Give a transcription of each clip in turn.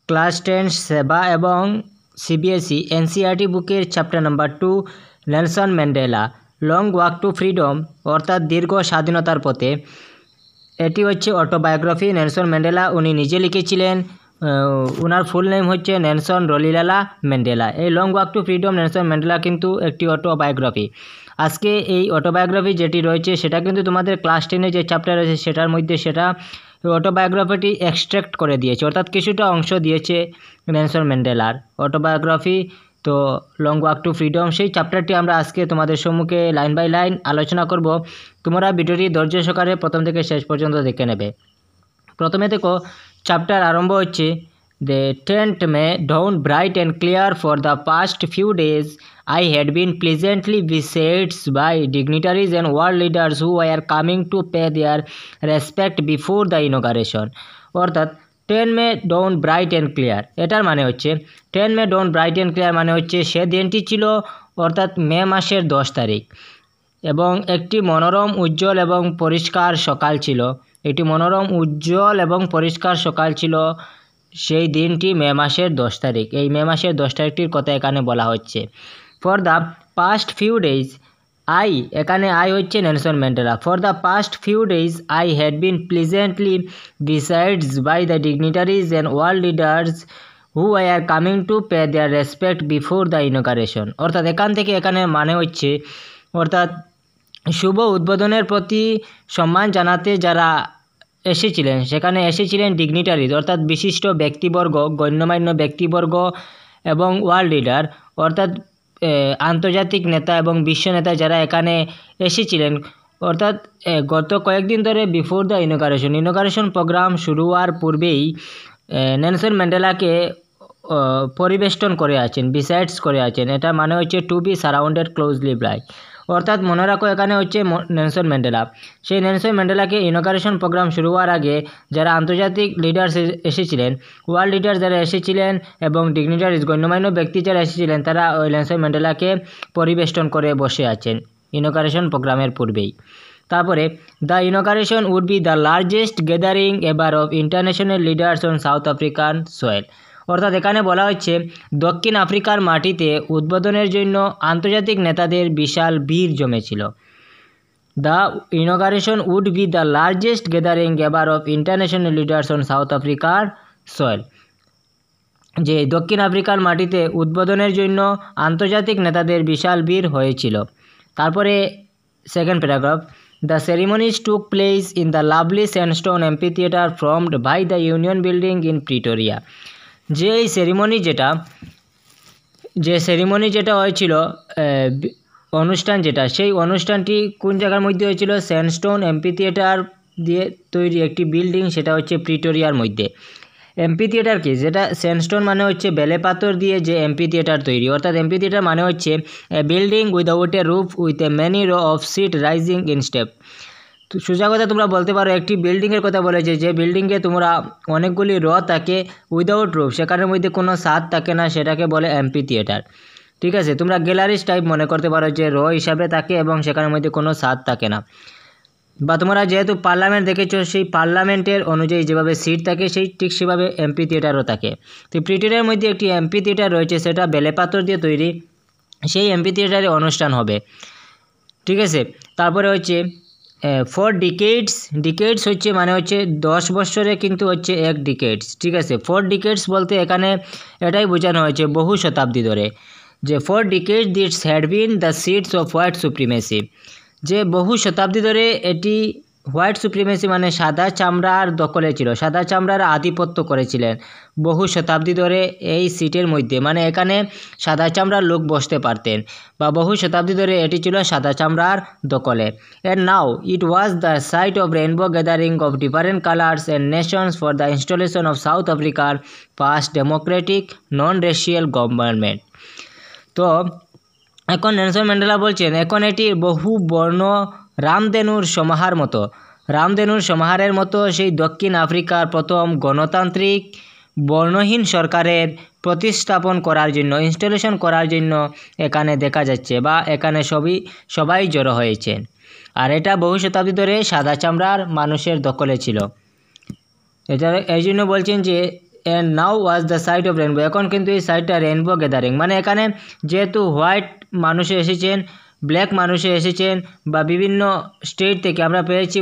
Class 10 সেবা এবং CBSE NCERT বুকের chapter number 2 Nelson Mandela long walk two freedom অর্থাৎ দীর্ঘ স্বাধীনতার পথে। এটি হচ্ছে অটোবায়োগ্রাফি নেলসন ম্যান্ডেলা উনি নিজে লিখেছিলেন। ওনার ফুল নেম হচ্ছে নেলসন রলিলালা ম্যান্ডেলা। এই long walk two freedom Nelson Mandela কিন্তু একটি অটোবায়োগ্রাফি। আজকে এই অটোবায়োগ্রাফি যেটি রয়েছে সেটা কিন্তু তোমাদের ক্লাস 10 যে চ্যাপ্টার রয়েছে সেটার মধ্যে সেটা অটোবায়োগ্রাফিটি এক্সট্র্যাক্ট করে দিয়েছে, অর্থাৎ কিছুটা অংশ দিয়েছে নেলসন ম্যান্ডেলার অটোবায়োগ্রাফি। তো লং ওয়াক টু ফ্রিডম সেই চ্যাপ্টারটি আমরা আজকে তোমাদের সম্মুখে লাইন বাই লাইন আলোচনা করব। তোমরা ভিডিওটি ধৈর্য সহকারে প্রথম থেকে শেষ পর্যন্ত দেখে নেবে। প্রথমে দেখো চ্যাপ্টার আরম্ভ হচ্ছে, The tent may dawn bright and clear. For the past few days I had been pleasantly besieged by dignitaries and world leaders who were coming to pay their respect before the inauguration. অর্থাৎ 10 মে dawn bright and clear এটার মানে হচ্ছে 10 মে dawn bright and clear মানে হচ্ছে সে দিনটি ছিল অর্থাৎ মে মাসের 10 তারিখ এবং একটি মনোরম উজ্জ্বল এবং পরিষ্কার সকাল ছিল। একটি মনোরম উজ্জ্বল এবং পরিষ্কার সকাল ছিল সেই দিনটি মে মাসের 10 তারিখ। এই মে মাসের 10 তারিখটির কথা এখানে বলা হচ্ছে। For the past few days I, এখানে আই হচ্ছে Nelson Mandela. For the past few days I had been pleasantly besieged by the dignitaries and world leaders who are coming to pay their respect before the inauguration. অর্থাৎ এখান থেকে এখানে মানে হচ্ছে অর্থাৎ শুভ উদ্বোধনের প্রতি সম্মান জানাতে যারা এসেছিলেন সেখানে এসেছিলেন ডিগনিটারিজ অর্থাৎ বিশিষ্ট ব্যক্তিবর্গ, গণ্যমান্য ব্যক্তিবর্গ এবং ওয়ার্ল্ড লিডার অর্থাৎ আন্তর্জাতিক নেতা এবং বিশ্ব নেতা যারা এখানে এসেছিলেন। অর্থাৎ গত কয়েকদিন ধরে বিফোর দ্য ইনোগারেশন প্রোগ্রাম শুরু হওয়ার পূর্বেই নেলসন ম্যান্ডেলাকে পরিবেষ্টন করে আছেন, বিসাইডস করে আছেন। এটা মানে হচ্ছে to be surrounded closely by, অর্থাৎ মনে রাখো এখানে হচ্ছে নেলসন ম্যান্ডেলা। সেই নেলসন ম্যান্ডেলাকে ইনোগারেশন প্রোগ্রাম শুরু হওয়ার আগে যারা আন্তর্জাতিক লিডার্স এসেছিলেন, ওয়ার্ল্ড লিডার যারা এসেছিলেন এবং ডিগনিটারিজ গণ্যমান্য ব্যক্তি যারা এসেছিলেন তারা ওই নেলসন ম্যান্ডেলাকে পরিবেষ্টন করে বসে আছেন ইনোগারেশন প্রোগ্রামের পূর্বেই। তারপরে the inauguration would be the largest gathering ever of international leaders on South African soil. অর্থাৎ এখানে বলা হচ্ছে দক্ষিণ আফ্রিকার মাটিতে উদ্বোধনের জন্য আন্তর্জাতিক নেতাদের বিশাল ভিড় জমেছিল। The inauguration would be the largest gathering ever of international leaders on South আফ্রিকার সয়েল, যে দক্ষিণ আফ্রিকার মাটিতে উদ্বোধনের জন্য আন্তর্জাতিক নেতাদের বিশাল ভিড় হয়েছিল। তারপরে second paragraph, The ceremonies took place in the lovely sandstone amphitheater formed by the Union Building in Pretoria. যে সেরিমনি যেটা হয়েছিল অনুষ্ঠান যেটা সেই অনুষ্ঠানটি কোন জায়গার মধ্যে হয়েছিল? স্যান্ডস্টোন অ্যাম্পিথিয়েটার দিয়ে তৈরি একটি বিল্ডিং, সেটা হচ্ছে প্রিটোরিয়ার মধ্যে। অ্যাম্পিথিয়েটার কি? যেটা স্যান্ডস্টোন মানে হচ্ছে বেলে পাথর দিয়ে যে অ্যাম্পিথিয়েটার তৈরি, অর্থাৎ অ্যাম্পিথিয়েটার মানে হচ্ছে a building without a roof with a many row of seat rising in step. তো সোজা কথা তোমরা বলতে পারো একটি বিল্ডিংয়ের কথা বলেছে যে বিল্ডিংয়ে তোমরা অনেকগুলি র থাকে উইদাউট রুফ, সেখানের মধ্যে কোনো ছাদ থাকে না, সেটাকে বলে অ্যাম্পিথিয়েটার। ঠিক আছে, তোমরা গ্যালারিজ টাইপ মনে করতে পারো যে র হিসাবে থাকে এবং সেখানের মধ্যে কোনো ছাদ থাকে না। বা তোমরা যেহেতু পার্লামেন্ট দেখেছো, সেই পার্লামেন্টের অনুযায়ী যেভাবে সিট থাকে সেই ঠিক সেভাবে অ্যাম্পিথিয়েটারও থাকে। তো প্রিটোরিয়ার মধ্যে একটি অ্যাম্পিথিয়েটার রয়েছে, সেটা বেলে পাথর দিয়ে তৈরি। সেই অ্যাম্পিথিয়েটারে অনুষ্ঠান হবে। ঠিক আছে, তারপরে হচ্ছে ফর ডিকেডস হচ্ছে মানে হচ্ছে 10 বছরে কিন্তু হচ্ছে এক ডিকেডস। ঠিক আছে, 4 ডিকেডস বলতে এখানে এটাই বোঝানো হয়েছে বহু শতাব্দী ধরে, যে 4 decades this had been the seats of white supremacy, যে বহু শতাব্দী ধরে এটি হোয়াইট সুপ্রিমেসি মানে সাদা চামড়ার দখলে ছিল, সাদা চামড়ার আধিপত্য করেছিলেন বহু শতাব্দী ধরে এই সিটের মধ্যে, মানে এখানে সাদা চামড়ার লোক বসতে পারতেন বা বহু শতাব্দী ধরে এটি ছিল সাদা চামড়ার দখলে। And now it was the site of rainbow gathering of different colours and nations for the installation of South আফ্রিকার first democratic non racial government. তো এখন নেলসন ম্যান্ডেলা বলছেন এখন এটি বহু বর্ণ রামধেনুর সমাহারের মতো সেই দক্ষিণ আফ্রিকার প্রথম গণতান্ত্রিক বর্ণহীন সরকারের প্রতিস্থাপন করার জন্য, ইনস্টলেশন করার জন্য এখানে দেখা যাচ্ছে বা এখানে সবাই জড়ো হয়েছেন। আর এটা বহু শতাব্দী ধরে সাদা চামড়ার মানুষের দখলে ছিল। এটা এই জন্য বলছেন যে and now was the site of rainbow, এখন কিন্তু এই সাইটটা রেনবো গ্যাদারিং, মানে এখানে যেহেতু হোয়াইট মানুষে এসেছেন, ব্ল্যাক মানুষে এসেছেন বা বিভিন্ন স্টেট থেকে আমরা পেয়েছি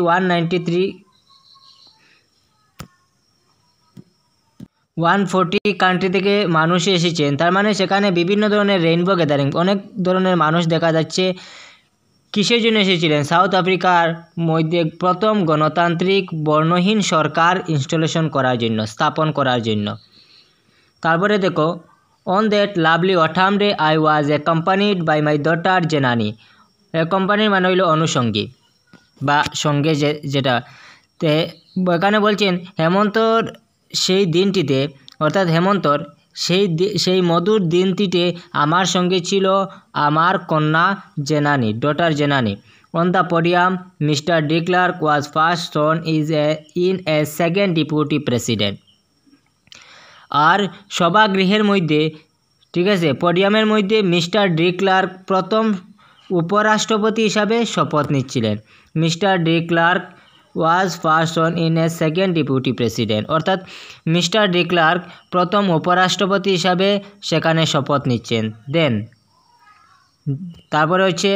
140 কান্ট্রি থেকে মানুষ এসেছেন, তার মানে সেখানে বিভিন্ন ধরনের রেইনবো গ্যাদারিং, অনেক ধরনের মানুষ দেখা যাচ্ছে। কিসের জন্য এসেছিলেন? সাউথ আফ্রিকার মধ্যে প্রথম গণতান্ত্রিক বর্ণহীন সরকার ইনস্টলেশন করার জন্য, স্থাপন করার জন্য। তারপরে দেখো, on that lovely autumn day I was accompanied by my daughter Zenani. অ্যাকম্পানির মানে হইল অনুষঙ্গী বা সঙ্গে যেটা। তে এখানে বলছেন হেমন্তর সেই দিনটিতে, অর্থাৎ হেমন্তর সেই মধুর দিনটিতে আমার সঙ্গে ছিল আমার কন্যা Zenani, daughter Zenani. On the podium mister de Klerk was first sworn in a second deputy president. আর সভাগৃহের মধ্যে, ঠিক আছে, পোডিয়ামের মধ্যে মিস্টার ডি ক্লার্ক প্রথম উপরাষ্ট্রপতি হিসাবে শপথ নিচ্ছিলেন। Mister de Klerk was first on in a second deputy president, অর্থাৎ মিস্টার ডি ক্লার্ক প্রথম উপরাষ্ট্রপতি হিসাবে সেখানে শপথ নিচ্ছেন। তারপরে হচ্ছে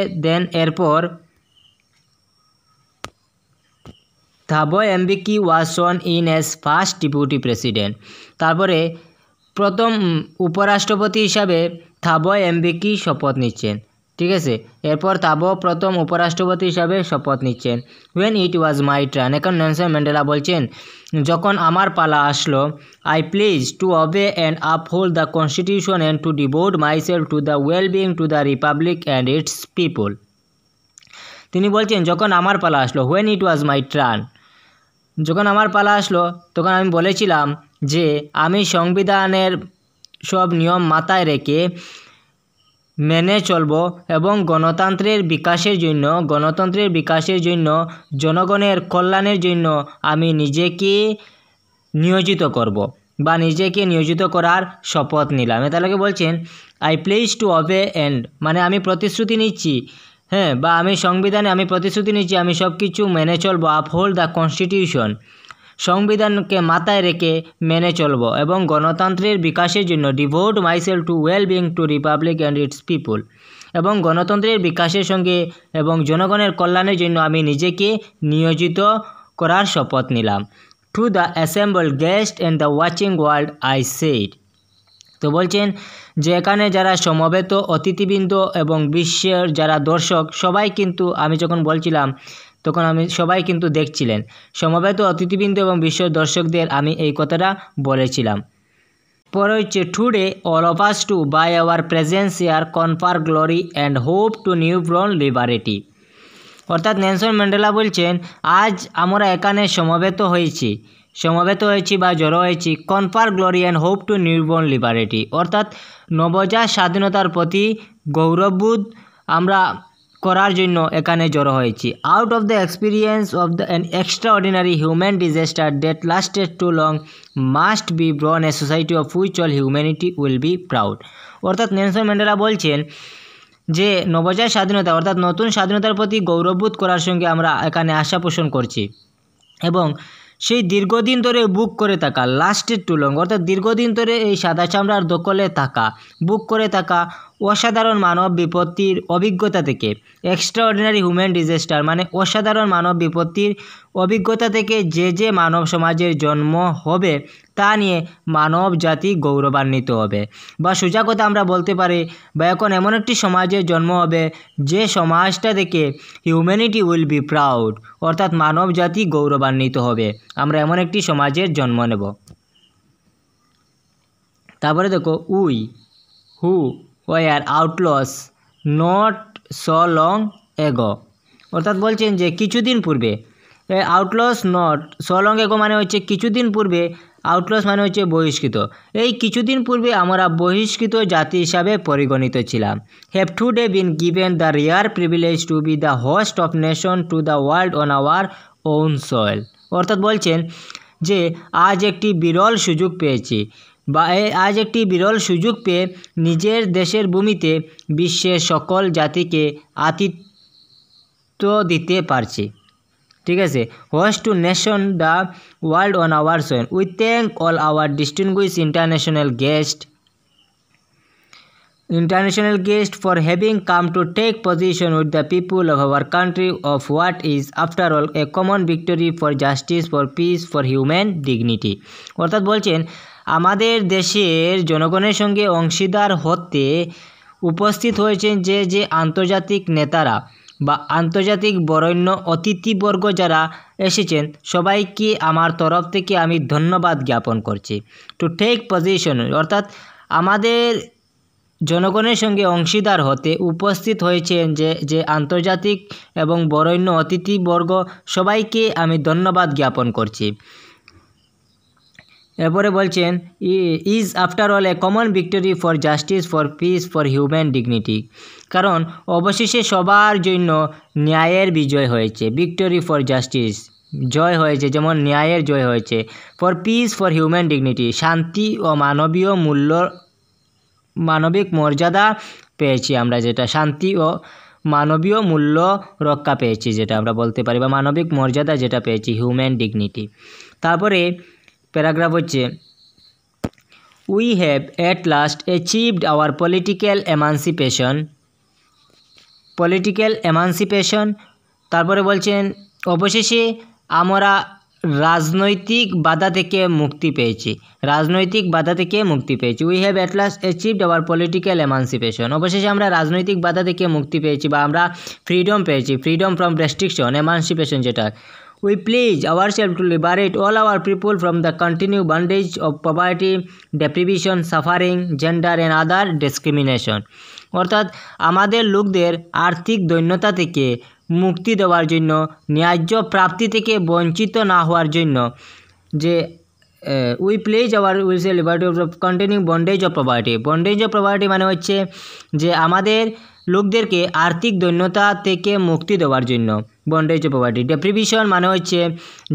এরপর থাবো Mbeki was sworn in as first deputy president. তারপরে প্রথম উপরাষ্ট্রপতি হিসাবে থাবো এমবিকি শপথ নিচ্ছেন, ঠিক আছে। এরপর থাবো প্রথম উপরাষ্ট্রপতি হিসাবে শপথ নিচ্ছেন। When it was my turn, এখন নেলসন ম্যান্ডেলা বলছেন যখন আমার পালা আসলো, I pledge to obey and uphold the constitution and to devote myself to the well being to the republic and its people. তিনি বলছেন যখন আমার পালা আসলো, when it was my turn, যখন আমার পালা আসলো তখন আমি বলেছিলাম যে আমি সংবিধানের সব নিয়ম মাথায় রেখে মেনে চলব এবং গণতন্ত্রের বিকাশের জন্য জনগণের কল্যাণের জন্য আমি নিজেকে নিয়োজিত করব বা নিজেকে নিয়োজিত করার শপথ নিলাম। তাহলে বলছেন I pledge to obey and, মানে আমি প্রতিশ্রুতি নিচ্ছি, হ্যাঁ, বা আমি সংবিধানে আমি প্রতিশ্রুতি নিচ্ছি আমি সব কিছু মেনে চলবো। আপহোল্ড দ্য কনস্টিটিউশন, সংবিধানকে মাথায় রেখে মেনে চলব এবং গণতন্ত্রের বিকাশের জন্য devote myself to well being to republic and its people, এবং গণতন্ত্রের বিকাশের সঙ্গে এবং জনগণের কল্যাণের জন্য আমি নিজেকে নিয়োজিত করার শপথ নিলাম। To the assembled guest and the watching world I said, তো বলছেন যে এখানে যারা সমবেত অতিথিবৃন্দ এবং বিশ্বের যারা দর্শক সবাই কিন্তু, আমি যখন বলছিলাম তখন সবাই কিন্তু দেখছিলেন, সমবেত অতিথিবৃন্দ এবং বিশ্বের দর্শকদের আমি এই কথাটা বলেছিলাম। পরে হচ্ছে today all of us to by our presence here confer glory and hope to new born liberty, অর্থাৎ নেলসন ম্যান্ডেলা বলছেন আজ আমরা এখানে সমবেত হয়েছি বা জড়ো হয়েছি confer glory and hope to new born liberty, অর্থাৎ নবজাত স্বাধীনতার প্রতি গৌরববোধ আমরা করার জন্য এখানে জড়ো হয়েছি। Out of the experience of the an extraordinary human disaster that lasted too long must be born a society of which all humanity will be proud, অর্থাৎ নেলসন ম্যান্ডেলা বলছেন যে নবজাত স্বাধীনতা অর্থাৎ নতুন স্বাধীনতার প্রতি গৌরববোধ করার সঙ্গে আমরা এখানে আশা পোষণ করছি এবং সেই দীর্ঘদিন ধরে বুক করে থাকা লাস্টেড টু লং, অর্থাৎ দীর্ঘদিন ধরে এই সাদা চামড়ার দখলে থাকা, বুক করে থাকা অসাধারণ মানব বিপত্তির অভিজ্ঞতা থেকে, এক্সট্রাঅর্ডিনারি হিউম্যান ডিজাস্টার মানে অসাধারণ মানব বিপত্তির অভিজ্ঞতা থেকে যে মানব সমাজের জন্ম হবে তা নিয়ে মানব জাতি গৌরবান্বিত হবে, বা সোজা কথা আমরা বলতে পারি বা এখন এমন একটি সমাজের জন্ম হবে যে সমাজটা থেকে হিউম্যানিটি উইল বি প্রাউড, অর্থাৎ মানব জাতি গৌরবান্বিত হবে, আমরা এমন একটি সমাজের জন্ম নেব। তারপরে দেখো we who were outlaws not so long ago, অর্থাৎ বলছেন যে কিছুদিন পূর্বে, আউটলস নট সো লং এগো মানে হচ্ছে কিছুদিন পূর্বে, আউটলস মানে হচ্ছে বহিষ্কৃত, এই কিছুদিন পূর্বে আমরা বহিষ্কৃত জাতি হিসাবে পরিগণিত ছিলাম। Have today been given the rare privilege two B the host of nation to the world on our own soil, অর্থাৎ বলছেন যে আজ একটি বিরল সুযোগ পেয়েছি বা আজ একটি বিরল সুযোগ পেয়ে নিজের দেশের ভূমিতে বিশ্বের সকল জাতিকে আতিথ্য দিতে পারছি, ঠিক আছে, host to nation the world on our soil. We thank all our distinguished international guest for having come to take position with the people of our country of what is after all a common victory for justice, for peace, for human dignity। অর্থাৎ বলছেন আমাদের দেশের জনগণের সঙ্গে অংশীদার হতে উপস্থিত হয়েছেন যে আন্তর্জাতিক নেতারা বা আন্তর্জাতিক বরেণ্য অতিথিবর্গ যারা এসেছেন সবাইকে আমার তরফ থেকে আমি ধন্যবাদ জ্ঞাপন করছি। টু টেক পজিশন অর্থাৎ আমাদের জনগণের সঙ্গে অংশীদার হতে উপস্থিত হয়েছেন যে আন্তর্জাতিক এবং বরেণ্য অতিথিবর্গ সবাইকে আমি ধন্যবাদ জ্ঞাপন করছি। এরপরে বলছেন is after all a common victory for justice, for piece, for human dignity. কারণ অবশেষে সবার জন্য ন্যায়ের বিজয় হয়েছে। ভিক্টরি ফর জাস্টিস জয় হয়েছে, যেমন ন্যায়ের জয় হয়েছে। For piece, for human dignity শান্তি ও মানবিক মর্যাদা পেয়েছি আমরা, যেটা শান্তি ও মানবীয় মূল্য রক্ষা পেয়েছি, যেটা আমরা বলতে পারি, বা মানবিক মর্যাদা যেটা পেয়েছি, হিউম্যান ডিগনিটি। তারপরে প্যারাগ্রাফ হচ্ছে we have at last achieved hour political এমানসিপেশন। তারপরে বলছেন অবশেষে আমরা রাজনৈতিক বাধা থেকে মুক্তি পেয়েছি। We have at last achieved hour political এমানসিপেশন। অবশেষে আমরা রাজনৈতিক বাধা থেকে মুক্তি পেয়েছি বা আমরা ফ্রিডম পেয়েছি। ফ্রিডম ফ্রম রেস্ট্রিকশন, এমানসিপেশন যেটা। We pledge ourselves to liberate all our people from the continued bondage of poverty, deprivation, suffering, gender and other discrimination। অর্থাৎ আমাদের লোকদের আর্থিক দৈন্যতা থেকে মুক্তি দেওয়ার জন্য, ন্যায্য প্রাপ্তি থেকে বঞ্চিত না হওয়ার জন্য, যে we pledge our wills liberty of continuing bondage of property মানে হচ্ছে যে আমাদের লোকদেরকে আর্থিক দৈন্যতা থেকে মুক্তি দেওয়ার জন্য, বন্ডেজ অফ প্রপার্টি। ডেপ্রিভিশন মানে হচ্ছে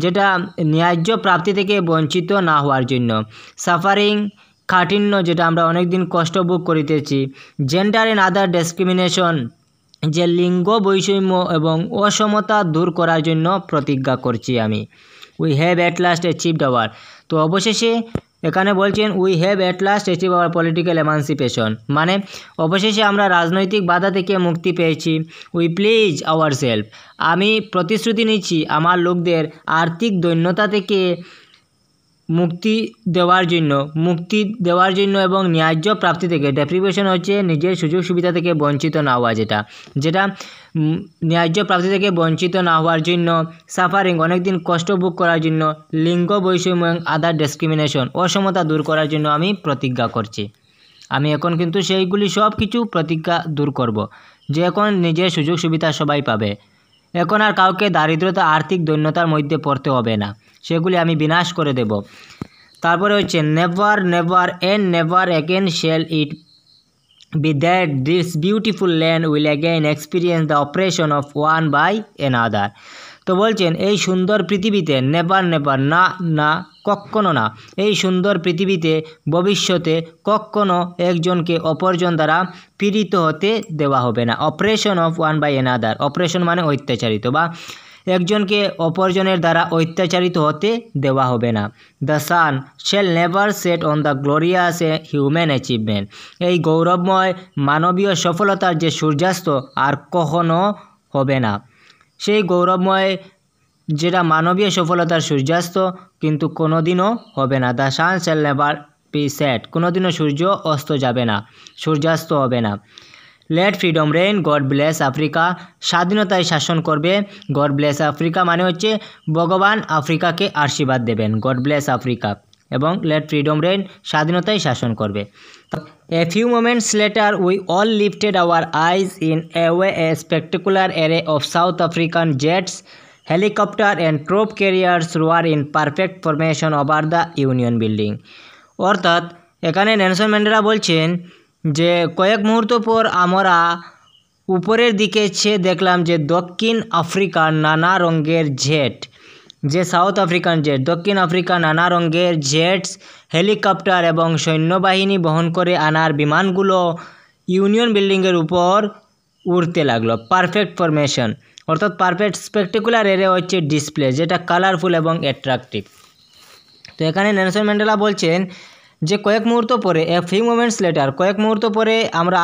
যেটা ন্যায্য প্রাপ্তি থেকে বঞ্চিত না হওয়ার জন্য। সাফারিং কাঠিন্য, যেটা আমরা অনেক দিন কষ্ট ভোগ করিতেছি। জেন্ডার অ্যান্ড আদার ডিসক্রিমিনেশন, যে লিঙ্গ বৈষম্য এবং অসমতা দূর করার জন্য প্রতিজ্ঞা করছি আমি। We have at last achieved hour, তো অবশেষে এখানে বলছেন we have at last achieve hour political এমানসিপেশন, মানে অবশেষে আমরা রাজনৈতিক বাধা থেকে মুক্তি পেয়েছি। উই প্লেজ আওয়ার সেলফ, আমি প্রতিশ্রুতি নিচ্ছি আমার লোকদের আর্থিক দৈন্যতা থেকে মুক্তি দেওয়ার জন্য এবং ন্যায্য প্রাপ্তি থেকে। ডেপ্রিভেশন হচ্ছে নিজের সুযোগ সুবিধা থেকে বঞ্চিত না হওয়া, যেটা ন্যায্য প্রাপ্তি থেকে বঞ্চিত না হওয়ার জন্য। সাফারিং অনেক দিন কষ্ট ভোগ করার জন্য। লিঙ্গ বৈষম্য এবং আদার ডিসক্রিমিনেশন অসমতা দূর করার জন্য আমি প্রতিজ্ঞা করছি। আমি এখন কিন্তু সেইগুলি সব কিছু প্রতিজ্ঞা দূর করব, যে এখন নিজের সুযোগ সুবিধা সবাই পাবে। এখন আর কাউকে দারিদ্রতা আর্থিক দৈন্যতার মধ্যে পড়তে হবে না, সেগুলি আমি বিনাশ করে দেব। তারপরে হচ্ছে never and never again shall it be that this beautiful land will again experience the oppression of one by another. তো বলছেন এই সুন্দর পৃথিবীতে নেভার না কখনো না, এই সুন্দর পৃথিবীতে ভবিষ্যতে কখনো একজনকে অপরজন দ্বারা পীড়িত হতে দেওয়া হবে না। Oppression of one by another, oppression মানে অত্যাচারিত, বা একজনকে অপরজনের দ্বারা অত্যাচারিত হতে দেওয়া হবে না। The sun shall never set on the glorious human achievement, এই গৌরবময় মানবীয় সফলতার যে সূর্যাস্ত আর কখনো হবে না। সেই গৌরবময় যেটা মানবীয় সফলতার সূর্যাস্ত কিন্তু কোনোদিনও হবে না। The sun shall never be set, কোনোদিনও সূর্য অস্ত যাবে না, সূর্যাস্ত হবে না। Let freedom reign, God bless Africa, স্বাধীনতায় শাসন করবে। গড ব্লেস আফ্রিকা মানে হচ্ছে ভগবান আফ্রিকাকে আশীর্বাদ দেবেন, গড ব্লেস আফ্রিকা। এবং লেট ফ্রিডম রেইন, স্বাধীনতায় শাসন করবে। A few moments later we all lifted our eyes in awe a spectacular array of South African jets, helicopter and troop carriers roar in perfect formation over the Union building. অর্থাৎ এখানে Nelson Mandela বলছেন যে কয়েক মুহূর্ত পর আমরা উপরের দিকে চেয়ে দেখলাম যে দক্ষিণ আফ্রিকার নানা রঙের জেট, যে সাউথ আফ্রিকান জেট, দক্ষিণ আফ্রিকা নানা রঙের জেটস, হেলিকপ্টার এবং সৈন্যবাহিনী বহন করে আনার বিমানগুলো ইউনিয়ন বিল্ডিংয়ের উপর উড়তে লাগলো। পারফেক্ট ফরমেশন অর্থাৎ পারফেক্ট স্পেকটেকুলার এরিয়া হচ্ছে ডিসপ্লে, যেটা কালারফুল এবং অ্যাট্রাকটিভ। তো এখানে নেলসন ম্যান্ডেলা বলছেন যে কয়েক মুহূর্ত পরে, এ ফিউ মোমেন্টস লেটার, কয়েক মুহূর্ত পরে আমরা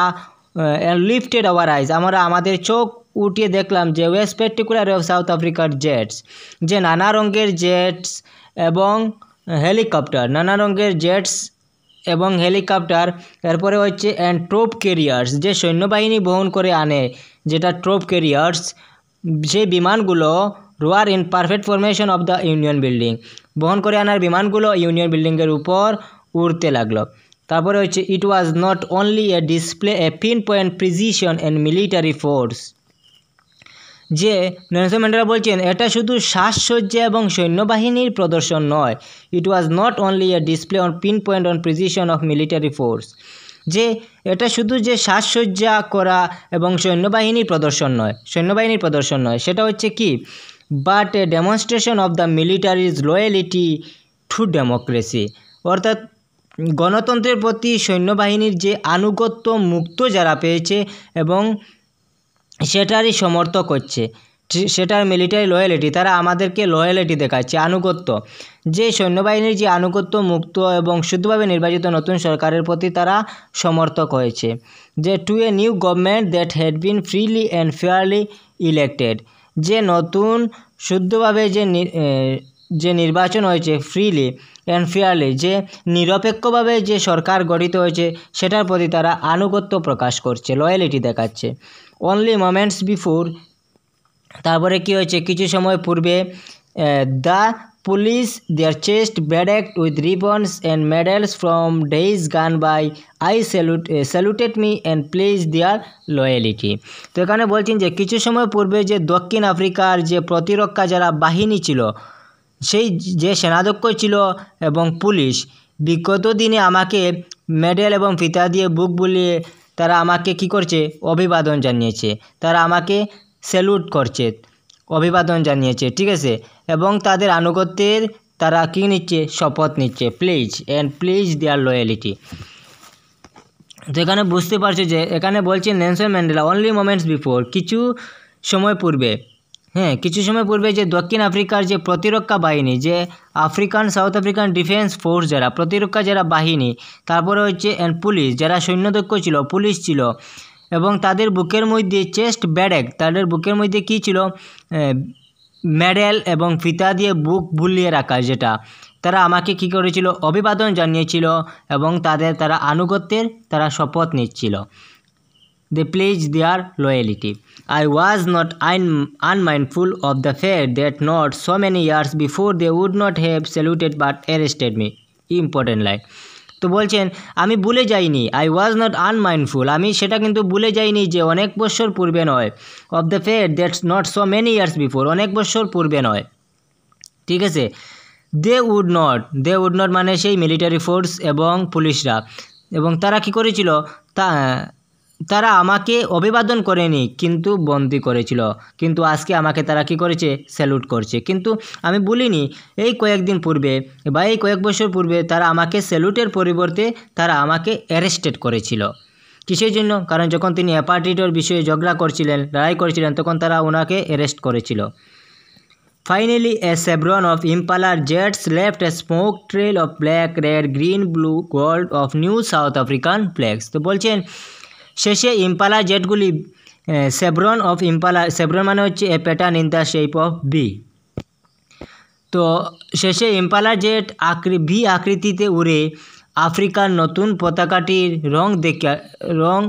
লিফটেড আওয়ার আইজ, আমরা আমাদের চোখ উঠিয়ে দেখলাম যে ওয়ে স্পেকটেকুলার অফ সাউথ আফ্রিকার জেটস, যে নানা রঙের জেটস এবং হেলিকপ্টার, নানা রঙের জেটস এবং হেলিকপ্টার, এরপরে হচ্ছে অ্যান্ড ট্রোপ ক্যারিয়ার্স, যে সৈন্যবাহিনী বহন করে আনে, যেটা ট্রোপ ক্যারিয়ার্স, সেই বিমানগুলো রোয়ার in perfect formation of the Union building, বহন করে আনার বিমানগুলো ইউনিয়ন বিল্ডিংয়ের উপর উড়তে লাগলো। তারপরে হচ্ছে it was not only a display a pin point precision and military force, যে নেলসন ম্যান্ডেলা বলছেন এটা শুধু সাজসজ্জা এবং সৈন্যবাহিনীর প্রদর্শন নয়, it was not only a display on pin point on precision of military force, যে এটা শুধু যে সাজসজ্জা করা এবং সৈন্যবাহিনীর প্রদর্শন নয়, সেটা হচ্ছে কি, but a demonstration of the military's loyalty to democracy, অর্থাৎ গণতন্ত্রের প্রতি সৈন্যবাহিনীর যে আনুগত্য মুক্ত যারা পেয়েছে এবং সেটারই সমর্থক হচ্ছে, সেটার মিলিটারি লয়ালিটি, তারা আমাদেরকে লয়ালিটি দেখাচ্ছে, আনুগত্য, যে সৈন্যবাহিনীর যে আনুগত্য মুক্ত এবং শুদ্ধভাবে নির্বাচিত নতুন সরকারের প্রতি তারা সমর্থক হয়েছে, যে to a new government that had been freely and fairly elected, যে নতুন শুদ্ধভাবে যে নির্বাচন হয়েছে, ফ্রিলি অ্যান্ড ফেয়ারলি, যে নিরপেক্ষভাবে যে সরকার গঠিত হয়েছে সেটার প্রতি তারা আনুগত্য প্রকাশ করছে, লয়ালিটি দেখাচ্ছে। অনলি মোমেন্টস বিফোর, তারপরে কি হয়েছে, কিছু সময় পূর্বে, the police their chest bedecked with ribbons and medals from days gone by I saluted me and pledge their loyalty. তো এখানে বলছেন যে কিছু সময় পূর্বে যে দক্ষিণ আফ্রিকার যে প্রতিরক্ষা যারা বাহিনী ছিল, সেই যে সেনাধ্যক্ষ ছিল এবং পুলিশ, বিগত দিনে আমাকে মেডেল এবং ফিতা দিয়ে বুক বুলিয়ে তারা আমাকে কি করছে, অভিবাদন জানিয়েছে, তারা আমাকে স্যালুট করছে, অভিবাদন জানিয়েছে, ঠিক আছে, এবং তাদের আনুগত্যের তারা কী নিচ্ছে, শপথ নিচ্ছে, pledge and pledge their loyalty. তো এখানে বুঝতে পারছো যে এখানে বলছে Nelson Mandela only moments before, কিছু সময় পূর্বে, কিছু সময় পূর্বে যে দক্ষিণ আফ্রিকার যে প্রতিরক্ষা বাহিনী, যে সাউথ আফ্রিকান ডিফেন্স ফোর্স যারা প্রতিরক্ষা যারা বাহিনী, তারপরে হচ্ছে অ্যান্ড পুলিশ যারা সৈন্যদক্ষ ছিল, পুলিশ ছিল, এবং তাদের বুকের মধ্যে চেস্ট ব্যাডেক, তাদের বুকের মধ্যে কী ছিল, মেডেল এবং ফিতা দিয়ে বুক বুলিয়ে রাখা, যেটা তারা আমাকে কী করেছিল, অভিবাদন জানিয়েছিল এবং তারা আনুগত্যের তারা শপথ নিচ্ছিল। They pledged their loyalty. I was not unmindful of the fact that not so many years before they would not have saluted but arrested me. Important line. তো বলছেন আমি ভুলে যাইনি, আই ওয়াজ নট আনমাইন্ডফুল, আমি সেটা কিন্তু ভুলে যাইনি যে অনেক বছর পূর্বে নয়, of the fact that's not so many years before, অনেক বছর পূর্বে নয়, ঠিক আছে। দে উড নট মানে সেই মিলিটারি ফোর্স এবং পুলিশরা, এবং তারা কি করেছিল, তারা আমাকে অভিবাদন করেনি কিন্তু বন্দি করেছিল, কিন্তু আজকে আমাকে তারা কি করেছে, স্যালুট করছে। কিন্তু আমি বলিনি এই কয়েকদিন পূর্বে বা এই কয়েক বছর পূর্বে তারা আমাকে স্যালুটের পরিবর্তে তারা আমাকে অ্যারেস্টেড করেছিল। কিসের জন্য? কারণ যখন তিনি অ্যাপার্থাইডের বিষয়ে ঝগড়া করছিলেন, লড়াই করছিলেন, তখন তারা ওনাকে অ্যারেস্ট করেছিল। Finally, a chevron of Impala jets left a smoke trail of black, red, green, blue, gold of new South African flags. তো বলছেন শেষে ইম্পালা জেটগুলি, সেভরন মানে হচ্ছে a pattern in the shape of V, তো শেষে impala jet V আকৃতিতে উড়ে আফ্রিকার নতুন পতাকাটির রং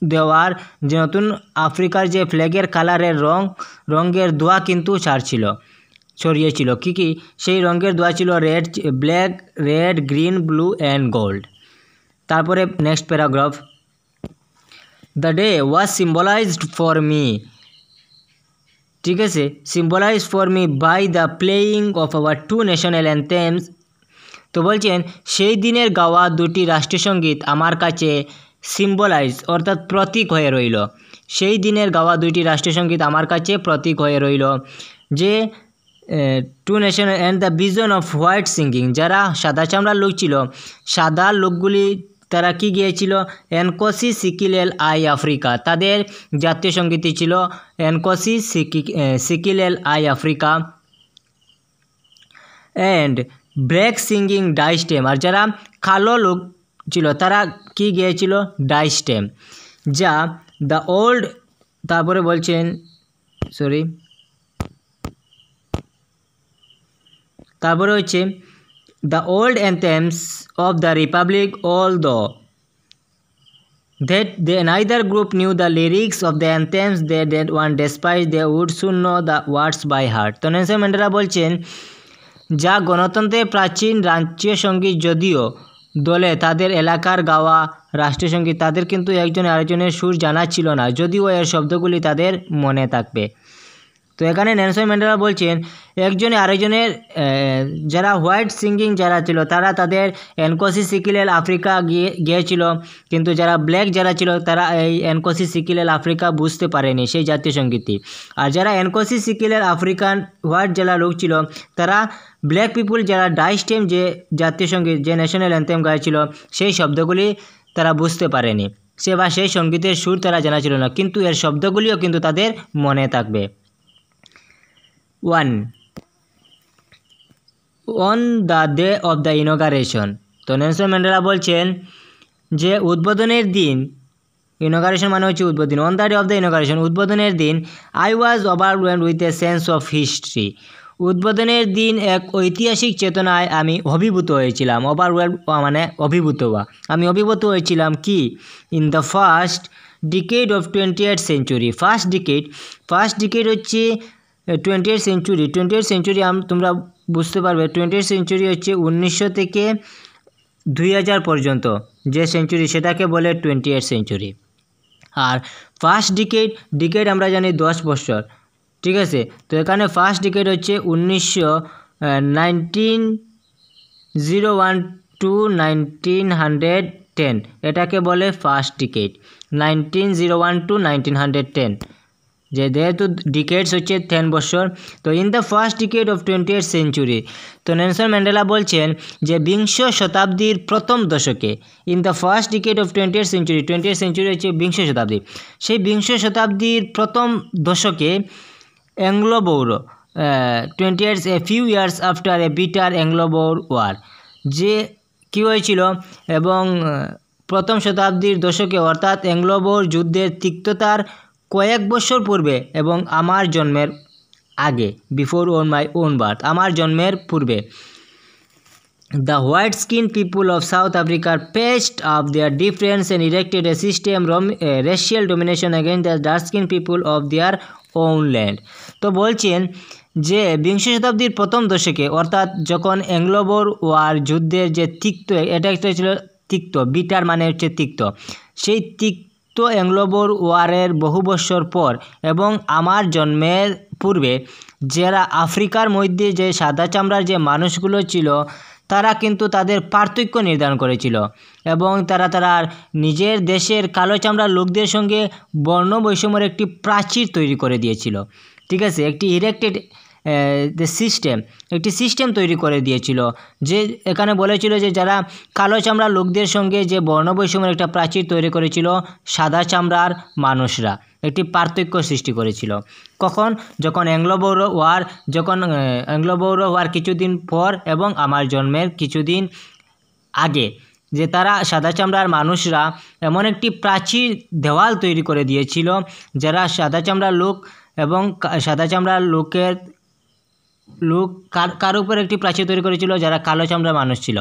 দেওয়ার, যে নতুন আফ্রিকার যে ফ্ল্যাগের কালারের রঙের দোয়া কিন্তু ছড়িয়েছিল। কি সেই রঙের দোয়া ছিল black, red, green, blue and gold. তারপরে next paragraph, the day was symbolized for me, ঠিক আছে, symbolized for me by the playing of our two national anthems. তো বলছেন সেই দিনের গাওয়া দুটি রাষ্ট্রীয় সঙ্গীত আমার কাছে সিম্বলাইজ অর্থাৎ প্রতীক হয়ে রইল, সেই দিনের গাওয়া দুইটি রাষ্ট্রীয় সঙ্গীত আমার কাছে প্রতীক হয়ে রইল, যে to nation and the vision of white singing, যারা সাদা চামড়ার লোক ছিল, সাদা লোকগুলি তারা কি গিয়েছিল এনকোসি সিকিলেল আই আফ্রিকা, তাদের জাতীয় সঙ্গীতই ছিল Nkosi Sikelel' iAfrika. And break singing Die Stem, আর যারা কালো লোক ছিল তারা কি গিয়েছিল ডাইস্টেম, যা দ্য ওল্ড, তারপরে বলছেন তারপরে হচ্ছে the old অ্যান্থেমস of the Republic although that they neither group knew the lyrics of the anthems they did one despite they would soon know the words by heart। তো নেলসন ম্যান্ডেলা বলছেন যা গণতন্ত্রের প্রাচীন রাষ্ট্রীয় সঙ্গীত যদিও দলে তাদের এলাকার গাওয়া রাষ্ট্রীয় সঙ্গীত, তাদের কিন্তু একজন আরেকজনের সুর জানা ছিল না, যদিও এর শব্দগুলি তাদের মনে থাকবে। তো এখানে নেলসন ম্যান্ডেলা বলছেন একজনে আরেকজনের যারা হোয়াইট সিঙ্গিং যারা ছিল তারা তাদের এনকোসি সিকিলেল আফ্রিকা গিয়েছিল, কিন্তু যারা ব্ল্যাক যারা ছিল তারা এই এনকোসি সিকিলেল আফ্রিকা বুঝতে পারেনি সেই জাতীয় সঙ্গীতটি। আর যারা এনকোসি সিকিলেল আফ্রিকান হোয়াইট যারা লোক ছিল তারা ব্ল্যাক পিপুল যারা ডাইস্টেম যে জাতীয় সঙ্গীত যে ন্যাশনাল অ্যান্থেম গাইছিল সেই শব্দগুলি তারা বুঝতে পারেনি, সেই সঙ্গীতের সুর তারা জানা ছিল না, কিন্তু এর শব্দগুলিও কিন্তু তাদের মনে থাকবে। 1 on the day of the inauguration, তো নেলসন ম্যান্ডেলা বলছেন যে উদ্বোধনের দিন, ইনগারেশন মানে হচ্ছে উদ্বোধন, on the day of the inauguration উদ্বোধনের দিন I was overwhelmed with a sense of history, উদ্বোধনের দিন এক ঐতিহাসিক চেতনায় আমি অভিভূত হয়েছিলাম। ওভারওয়েলড মানে অভিভূত হওয়া, আমি অভিভূত হয়েছিলাম কি in the first decade of 20th century. First decade হচ্ছে 20th সেঞ্চুরি। 20th সেঞ্চুরি তোমরা বুঝতে পারবে 20th সেঞ্চুরি হচ্ছে 1900 থেকে 2000 পর্যন্ত যে সেঞ্চুরি সেটাকে বলে 20th সেঞ্চুরি। আর ফার্স্ট ডিকেড আমরা জানি 10 বছর, ঠিক আছে। তো এখানে ফার্স্ট ডিকেড হচ্ছে 1901 to 1910, এটাকে বলে ফার্স্ট ডিকেড। 1901 to 1910 যেহেতু ডিকেডস হচ্ছে 10 বছর। তো in the first decade of 20th century, তো নেলসন ম্যান্ডেলা বলছেন যে বিংশ শতাব্দীর প্রথম দশকে, in the first decade of 20th century, 20th century হচ্ছে বিংশ শতাব্দী, সেই বিংশ শতাব্দীর প্রথম দশকে Anglo Boer 20th a few years after a bitter Anglo Boer war, যে কী হয়েছিল এবং প্রথম শতাব্দীর দশকে অর্থাৎ অ্যাংলো বৌর যুদ্ধের তিক্ততার কয়েক বছর পূর্বে এবং আমার জন্মের আগে, before on my own birth, আমার জন্মের পূর্বে, the white skin people of South Africa patched of their difference and erected a system racial domination against the dark skin people of their own land. তো বলছেন যে বিংশ শতাব্দীর প্রথম দশকে অর্থাৎ যখন অ্যাংলো বৌর ওয়ার যুদ্ধের যে তিক্ত, এটা একটা ছিল তিক্ত, বিটার মানে হচ্ছে তিক্ত, সেই তিক্ত অ্যাংলো বৌর ওয়ারের বহু বছর পর এবং আমার জন্মের পূর্বে যারা আফ্রিকার মধ্যে যে সাদা চামড়ার যে মানুষগুলো ছিল তারা কিন্তু তাদের পার্থক্য নির্ধারণ করেছিল এবং তারা নিজের দেশের কালো চামড়ার লোকদের সঙ্গে বর্ণ বৈষম্যের একটি প্রাচীর তৈরি করে দিয়েছিল, ঠিক আছে, একটি ইরেক্টেড একটি সিস্টেম তৈরি করে দিয়েছিল, যে এখানে বলেছিল যে যারা কালো চামড়ার লোকদের সঙ্গে যে বর্ণ বৈষম্যের একটা প্রাচীর তৈরি করেছিল সাদা চামড়ার মানুষরা একটি পার্থক্য সৃষ্টি করেছিল। কখন? যখন অ্যাংলো বৌর ওয়ার কিছুদিন পর এবং আমার জন্মের কিছুদিন আগে, যে তারা সাদা চামড়ার মানুষরা এমন একটি প্রাচীর দেওয়াল তৈরি করে দিয়েছিল যারা সাদা চামড়ার লোক এবং সাদা চামড়ার লোক কার উপর একটি প্রাচীর তৈরি করেছিল যারা কালো চামড়ার মানুষ ছিল।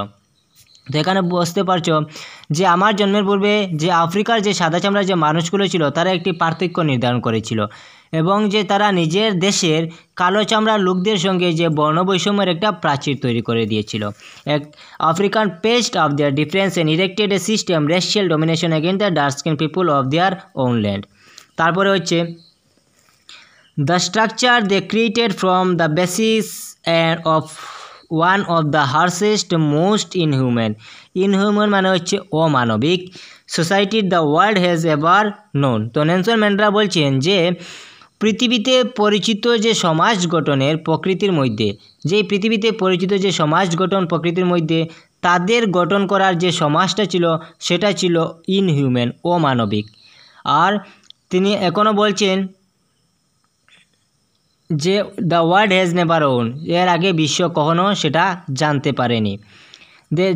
তো এখানে বুঝতে পারছো যে আমার জন্মের পূর্বে যে আফ্রিকার যে সাদা চামড়ার যে মানুষগুলো ছিল তারা একটি পার্থক্য নির্ধারণ করেছিল এবং যে তারা নিজের দেশের কালো চামড়ার লোকদের সঙ্গে যে বর্ণবৈষম্যের একটা প্রাচীর তৈরি করে দিয়েছিল। এক African pest of their difference and erected a system racial domination against the dark skin people of their own land. তারপরে হচ্ছে the structure they created from the basis of one of the harshest most inhuman মানে হচ্ছে অমানবিক সোসাইটির the world has ever known. তো Nelson Mandela বলছেন যে পৃথিবীতে পরিচিত যে সমাজ গঠনের প্রকৃতির মধ্যে তাদের গঠন করার যে সমাজটা ছিল সেটা ছিল ইনহিউম্যান, অমানবিক। আর তিনি এখনও বলছেন যে the world has never known, এর আগে বিশ্ব কখনো সেটা জানতে পারেনি।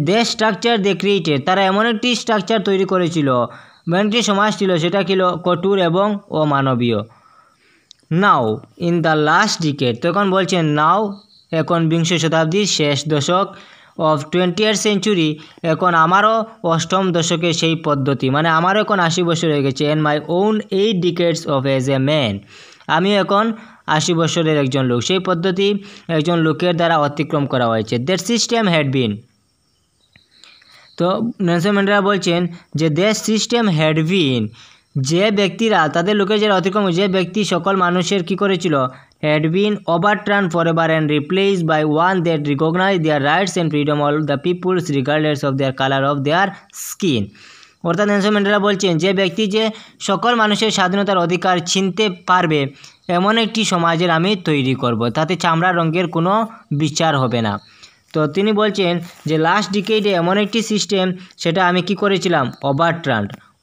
দে স্ট্রাকচার দে ক্রিয়েটেড, তারা এমন একটি স্ট্রাকচার তৈরি করেছিল, এমন একটি সমাজ ছিল সেটা ছিল কঠোর এবং অমানবীয়। Now in the last decade, তখন বলছেন নাও, এখন বিংশ শতাব্দীর শেষ দশক অফ 20th century, এখন আমারও অষ্টম দশকে সেই পদ্ধতি, মানে আমারও এখন 80 বছর হয়ে গেছে। And my own 8 decades of as a man, আমি এখন 80 বছরের একজন লোক, সেই পদ্ধতি একজন লোকের দ্বারা অতিক্রম করা হয়েছে। দ্যাট সিস্টেম হ্যাড বিন, তো নেলসন ম্যান্ডেলা বলছেন যে দ্যাট সিস্টেম হ্যাড বিন, যে ব্যক্তিরা তাদের লোকের যারা অতিক্রম, যে ব্যক্তি সকল মানুষের কী করেছিল, had been overturned forever and replaced by one that recognized their rights and freedom of the peoples regardless of their color of their skin। অর্থাৎ নেলসন ম্যান্ডেলা বলছেন যে ব্যক্তি যে সকল মানুষের স্বাধীনতার অধিকার ছিনতে পারবে এমন একটি সমাজের আমি তৈরি করব, তাতে চামড়ার রঙের কোনো বিচার হবে না। তো তিনি বলছেন যে লাস্ট ডিকেডে এমন একটি সিস্টেম সেটা আমি কি করেছিলাম,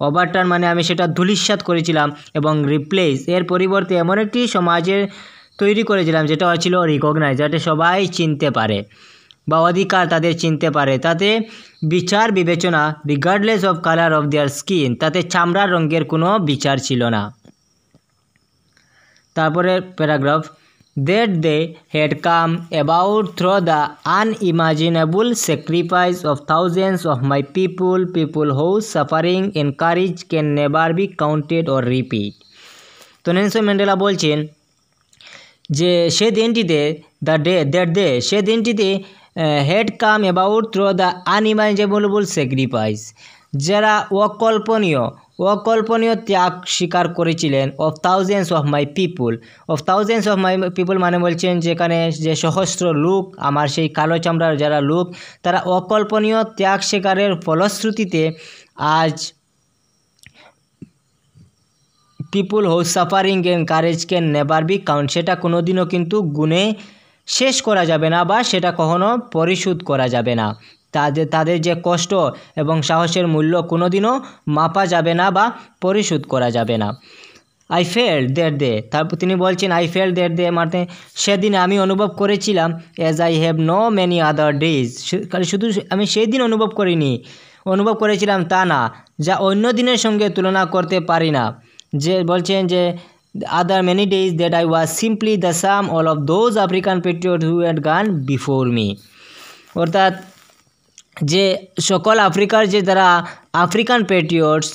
ওভারটার্ন মানে আমি সেটা ধূলিসাৎ করেছিলাম, এবং রিপ্লেস এর পরিবর্তে এমন একটি সমাজের তৈরি করেছিলাম যেটা ছিল রিকগনাইজ, যাতে সবাই চিনতে পারে বা অধিকার তাদের চিনতে পারে, তাতে বিচার বিবেচনা regardless of colour of their skin, তাতে চামড়ার রঙের কোনো বিচার ছিল না। তারপরে paragraph, that they had come about through the unimaginable sacrifice of thousands of my people whose suffering and courage can never be counted or repeat। তো Nelson Mandela বলছেন যে সে দিনটিতে সে দিনটিতে had come about through the unimaginable sacrifice, যারা অকল্পনীয় ত্যাগ স্বীকার করেছিলেন, of thousands of my people মানে বলছেন যেখানে যে সহস্র লোক, আমার সেই কালো চামড়ার যারা লোক, তারা অকল্পনীয় ত্যাগ স্বীকারের ফলশ্রুতিতে আজ people whose suffering and courage can never be count, সেটা কোনোদিনও কিন্তু গুণে শেষ করা যাবে না বা সেটা কখনো পরিশোধ করা যাবে না। তাদের যে কষ্ট এবং সাহসের মূল্য কোনোদিনও মাপা যাবে না বা পরিশোধ করা যাবে না। আই ফেল্ট দ্যাট ডে, তারপর তিনি বলছেন আই ফেল্ট দ্যাট ডে মানে সেদিন আমি অনুভব করেছিলাম, as I have no many other days, শুধু আমি সেই দিন অনুভব করেছিলাম তা না, যা অন্য দিনের সঙ্গে তুলনা করতে পারি না। যে বলছেন যে other many days that I was simply the sum all of those African patriots who had gone before me। অর্থাৎ যে সকল আফ্রিকার যে যারা আফ্রিকান প্যাট্রিয়টস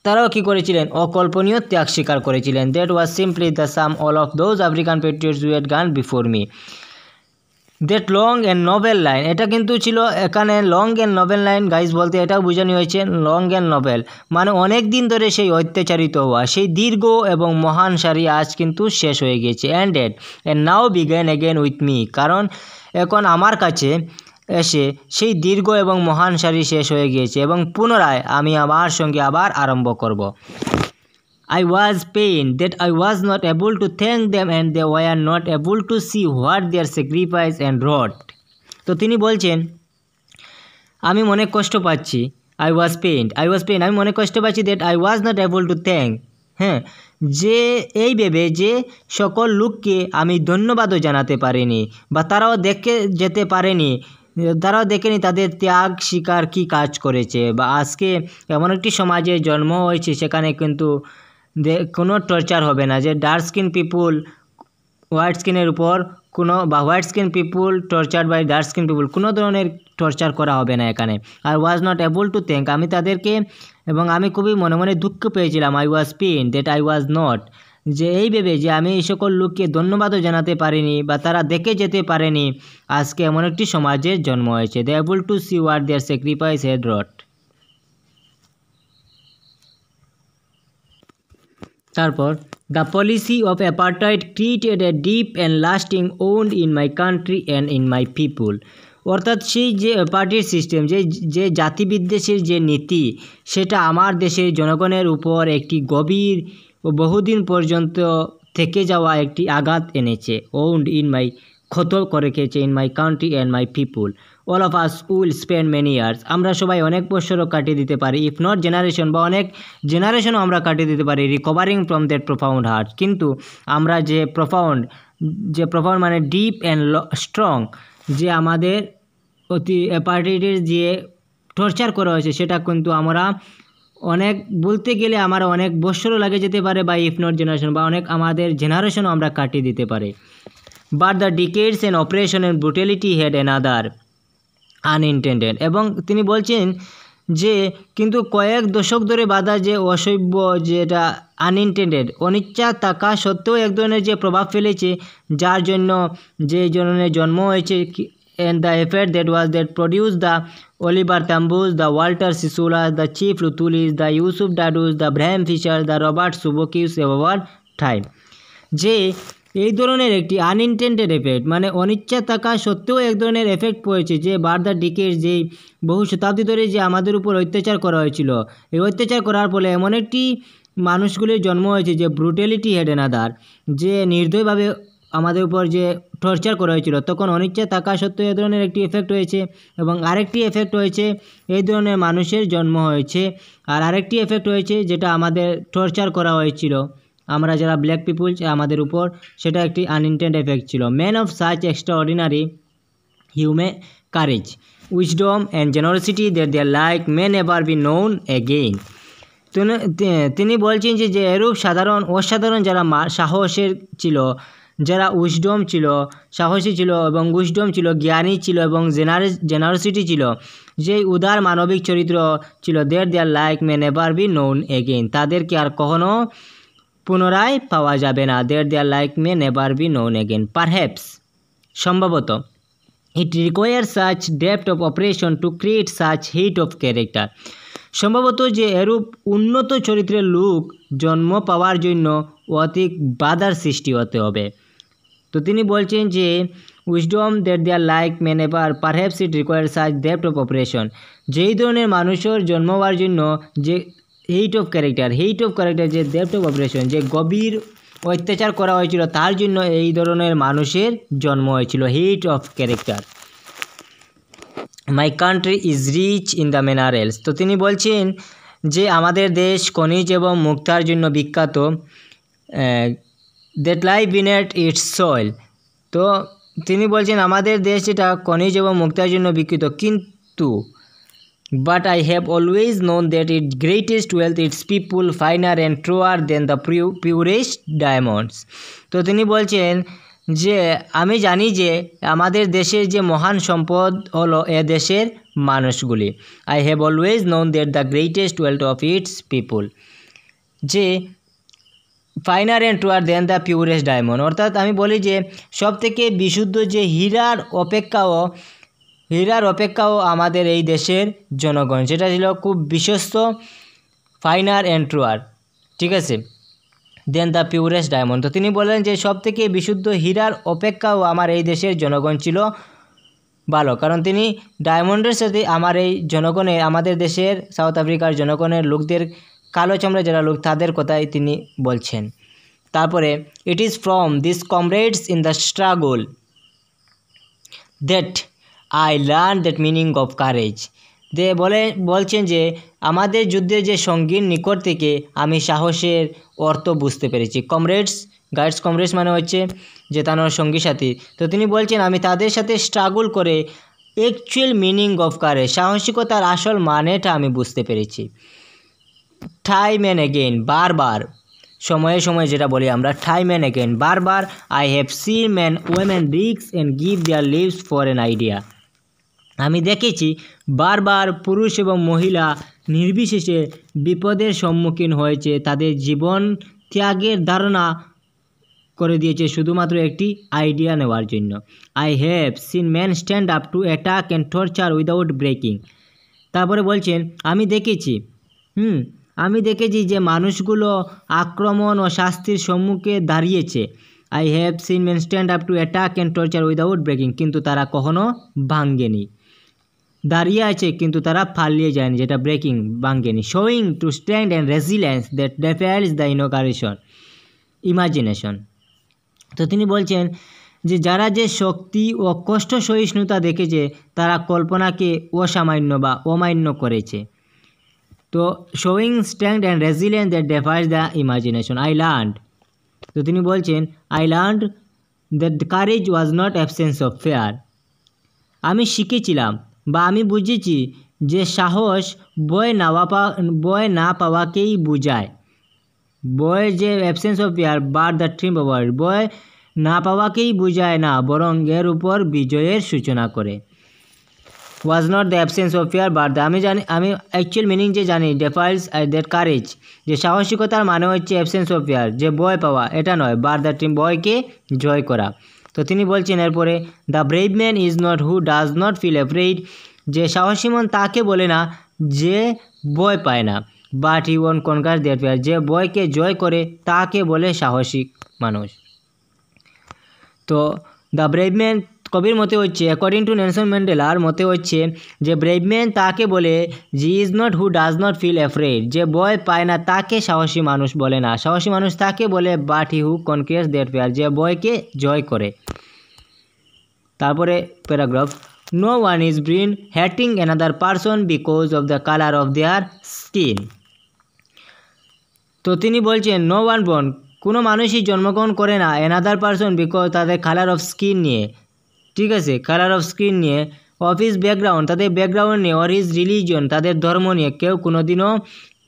তারাও কী করেছিলেন, অকল্পনীয় ত্যাগ স্বীকার করেছিলেন। That was simply the some all of those African Patriots who had গান before me. That long and Nobel line, এটা কিন্তু ছিল এখানে long and Nobel line guys বলতে এটাও বোঝানো হয়েছে, লং অ্যান্ড নোবেল মানে অনেক দিন ধরে সেই অত্যাচারিত হওয়া, সেই দীর্ঘ এবং মহান সারি আজ কিন্তু শেষ হয়ে গিয়েছে। And now begin again with me, কারণ এখন আমার কাছে এসে সেই দীর্ঘ এবং মহান সারি শেষ হয়ে গিয়েছে এবং পুনরায় আমি আমার সঙ্গে আবার আরম্ভ করব। I was pained that I was not able to thank them and they were not able to see what their sacrifice and wrought। তো তিনি বলছেন আমি মনে কষ্ট পাচ্ছি, I was pained আমি মনে কষ্ট পাচ্ছি that I was not able to thank, যে এই ভেবে যে সকল লোককে আমি ধন্যবাদও জানাতে পারিনি বা তারাও দেখেনি তাদের ত্যাগ স্বীকার কী কাজ করেছে, বা আজকে এমন একটি সমাজে জন্ম হয়েছে সেখানে কিন্তু কোনো টর্চার হবে না, যে ডার্ক স্কিন পিপুল হোয়াইট স্কিনের উপর কোনো বা white skin people torture by dark skin people কোনো ধরনের টর্চার করা হবে না এখানে। I was not able to thank, আমি তাদেরকে এবং আমি খুবই মনে মনে দুঃখ পেয়েছিলাম। I was pain that I was not, যে এই ভেবে যে আমি এই সকল লোককে ধন্যবাদও জানাতে পারিনি বা তারা দেখে যেতে পারেনি আজকে এমন একটি সমাজের জন্ম হয়েছে। They able to see what their sacrifice had wrought. তারপর the policy of apartheid created a deep and lasting wound in my country and in my people. অর্থাৎ সেই যে পার্টির সিস্টেম, যে জাতিবিদ্বেষের যে নীতি, সেটা আমার দেশের জনগণের উপর একটি গভীর ও বহুদিন পর্যন্ত থেকে যাওয়া একটি আঘাত এনেছে। ওন্ড ইন মাই ক্ষত করে রেখেছে in my country and my people. All of us will spend many years, আমরা সবাই অনেক বছরও কাটিয়ে দিতে পারি, ইফ নট জেনারেশন বা অনেক জেনারেশনও আমরা কাটিয়ে দিতে পারি, recovering from that profound heart. কিন্তু আমরা যে প্রোফাউন্ড মানে ডিপ অ্যান্ড স্ট্রং, যে আমাদের অতি পার্টিদের যে টর্চার করা হয়েছে সেটা কিন্তু আমরা অনেক বলতে গেলে আমার অনেক বছরও লাগে যেতে পারে, বা ইফ নট জেনারেশন বা অনেক আমাদের জেনারেশনও আমরা কাটিয়ে দিতে পারি। But the decades and operation and brutality had another unintended, এবং তিনি বলছেন যে কিন্তু কয়েক দশক ধরে বাধা যে অসভ্য, যেটা আনইনটেন্ডেড অনিচ্ছা থাকা সত্ত্বেও এক ধরনের যে প্রভাব ফেলেছে, যার জন্য যে ধরনের জন্ম হয়েছে, and the effect that was that produced the Oliver Tambus, the Walter Sisula, the Chief Lutulis, the Yusuf Dadus, the Braham Fisher, the Robert Subokis over time, যে এই ধরনের একটি আনইনটেন্ডেড এফেক্ট মানে অনিচ্ছা থাকা সত্ত্বেও এক ধরনের এফেক্ট পড়েছে, যে বার্দার ডিকেড যেই বহু শতাব্দী ধরে যে আমাদের উপর অত্যাচার করা হয়েছিল, এই অত্যাচার করার ফলে এমন একটি মানুষগুলির জন্ম হয়েছে যে ব্রুটালিটি হ্যাড অ্যানাদার, যে নির্দয়ভাবে আমাদের উপর যে টর্চার করা হয়েছিল, তখন অনিচ্ছা থাকা সত্ত্বেও এই ধরনের একটি এফেক্ট হয়েছে, এবং আরেকটি এফেক্ট হয়েছে এই ধরনের মানুষের জন্ম হয়েছে, আর আরেকটি এফেক্ট হয়েছে যেটা আমাদের টর্চার করা হয়েছিল আমরা যারা ব্ল্যাক পিপুল আমাদের উপর, সেটা একটি আনইনটেন্ডেড এফেক্ট ছিল। Man of such extraordinary human courage, wisdom and generosity that their like may never be known again. তিনি বলছেন যে এরূপ অসাধারণ যারা সাহসের ছিল, যারা উইজডম ছিল, সাহসী ছিল এবং উইজডম ছিল, জ্ঞানী ছিল এবং জেনারসিটি ছিল, যেই উদার মানবিক চরিত্র ছিল, their like may never be known again, তাদেরকে আর কখনো পুনরায় পাওয়া যাবে না। Their like may never be known again. Perhaps, সম্ভবত, it require such depth of operation to create such hit of character, সম্ভবত যে এরূপ উন্নত চরিত্রের লোক জন্ম পাওয়ার জন্য অধিক বাধার সৃষ্টি হতে হবে। তো তিনি বলছেন যে wisdom that their like may never, perhaps it require such depth of oppression, যেই ধরনের মানুষের জন্ম হওয়ার জন্য যে হিট অফ ক্যারেক্টার যে ডেপথ অফ অপারেশন, যে গভীর অত্যাচার করা হয়েছিল, তার জন্য এই ধরনের মানুষের জন্ম হয়েছিল, height of character. My country is rich in the minerals, তো তিনি বলছেন যে আমাদের দেশ খনিজ এবং মুক্তার জন্য বিখ্যাত, দ্যাট লাই বিনেথ ইটস সয়েল, তো তিনি বলছেন আমাদের দেশ যেটা খনিজ এবং মুক্তার জন্য বিখ্যাত, কিন্তু but I have always known that its greatest wealth its people finer and truer than the purest diamonds, তো তিনি বলছেন যে আমি জানি যে আমাদের দেশের যে মহান সম্পদ হলো এ দেশের মানুষগুলি। I have always known that the greatest wealth of its people, যে finer and truer than the purest diamond, অর্থাৎ আমি বলি যে সব থেকে বিশুদ্ধ যে হীরার অপেক্ষাও আমাদের এই দেশের জনগণ, সেটা ছিল খুব বিশ্বস্ত, ফাইনার অ্যান্ড ট্রুয়ার, ঠিক আছে, দেন দ্য পিউরেস্ট ডায়মন্ড। তো তিনি বলেন যে সব থেকে বিশুদ্ধ হীরার অপেক্ষাও আমার এই দেশের জনগণ ছিল ভালো, কারণ তিনি ডায়মন্ডের সাথে আমাদের দেশের সাউথ আফ্রিকার জনগণের লোকদের, কালো চামড়া যারা লোক, তাদের কথাই তিনি বলছেন। তারপরে it is from this comrades in the struggle that I learn that meaning of courage, বলছেন যে আমাদের যুদ্ধের যে সঙ্গীর নিকট থেকে আমি সাহসের অর্থ বুঝতে পেরেছি। কমরেডস মানে হচ্ছে যে তার সঙ্গী সাথী, তো তিনি বলছেন আমি তাদের সাথে স্ট্রাগল করে অ্যাকচুয়াল মিনিং অফ কারেজ, সাহসিকতার আসল মানেটা আমি বুঝতে পেরেছি। টাইম অ্যান্ড এগেইন, বারবার, সময়ে সময়ে যেটা বলি আমরা, টাইম অ্যান্ড এগেইন, বারবার, I have seen man women risk and give their lives for an idea, আমি দেখেছি বারবার পুরুষ এবং মহিলা নির্বিশেষে বিপদের সম্মুখীন হয়েছে, তাদের জীবন ত্যাগের ধারণা করে দিয়েছে শুধুমাত্র একটি আইডিয়া নেওয়ার জন্য। I have seen man stand up to attack and torture without breaking, তারপরে বলছেন আমি দেখেছি যে মানুষগুলো আক্রমণ ও শাস্তির সম্মুখে দাঁড়িয়েছে। I have seen man stand up to attack and torture without breaking, কিন্তু তারা কখনো ভাঙ্গেনি, দাঁড়িয়ে আছে কিন্তু তারা পালিয়ে যায়নি, যেটা ব্রেকিং, ভাঙ্গেনি। Showing to strength and resilience that defies the imagination. তো তিনি বলছেন যে যারা যে শক্তি ও কষ্ট সহিষ্ণুতা দেখেছে তারা কল্পনাকে অসামান্য বা অমান্য করেছে। তো showing strength and resilience that defies the imagination I learned. তো তিনি বলছেন I learned that courage was not absence of fear. আমি শিখেছিলাম বা আমি বুঝেছি যে সাহস ভয় না পাওয়াকেই বোঝায়। ভয় যে absence of fair but the trim over, ভয় না পাওয়াকেই বোঝায় না, বরং এর উপর বিজয়ের সূচনা করে। Was not the absence of fair but আমি অ্যাকচুয়াল মিনিং যে জানি ডেফাইজ দ্যাট কারেজ, যে সাহসিকতার মানে হচ্ছে অ্যাবসেন্স অফ ফেয়ার, যে ভয় পাওয়া এটা নয়, বাট দ্য ট্রিম ভয়কে জয় করা। তো তিনি বলছেন এরপরে the brave man is not who does not feel afraid, যে সাহসী মন তাকে বলে না যে ভয় পায় না, but he want কনকার that fear, যে ভয়কে জয় করে তাকে বলে সাহসী মানুষ। তো দ্য ব্রেভ ম্যান কবির মতে হচ্ছে অ্যাকর্ডিং টু নেলসন ম্যান্ডেলার মতে হচ্ছে যে ব্রেভ ম্যান তাকে বলে he is not who does not feel afraid, যে ভয় পায় না তাকে সাহসী মানুষ বলে না, সাহসী মানুষ তাকে বলে but he who conquers that fear, যে ভয়কে জয় করে। তারপরে paragraph no one is born hating another person because of the colour of their skin. তো তিনি বলছেন নো ওয়ান বর্ন, কোনো মানুষই জন্মগ্রহণ করে না অ্যানাদার পারসন বিকজ তাদের কালার অফ স্কিন নিয়ে, ঠিক আছে, কালার অফ স্কিন নিয়ে, অফ হিজ ব্যাকগ্রাউন্ড তাদের ব্যাকগ্রাউন্ড নিয়ে, অর হিজ রিলিজন তাদের ধর্ম নিয়ে কেউ কোনোদিনও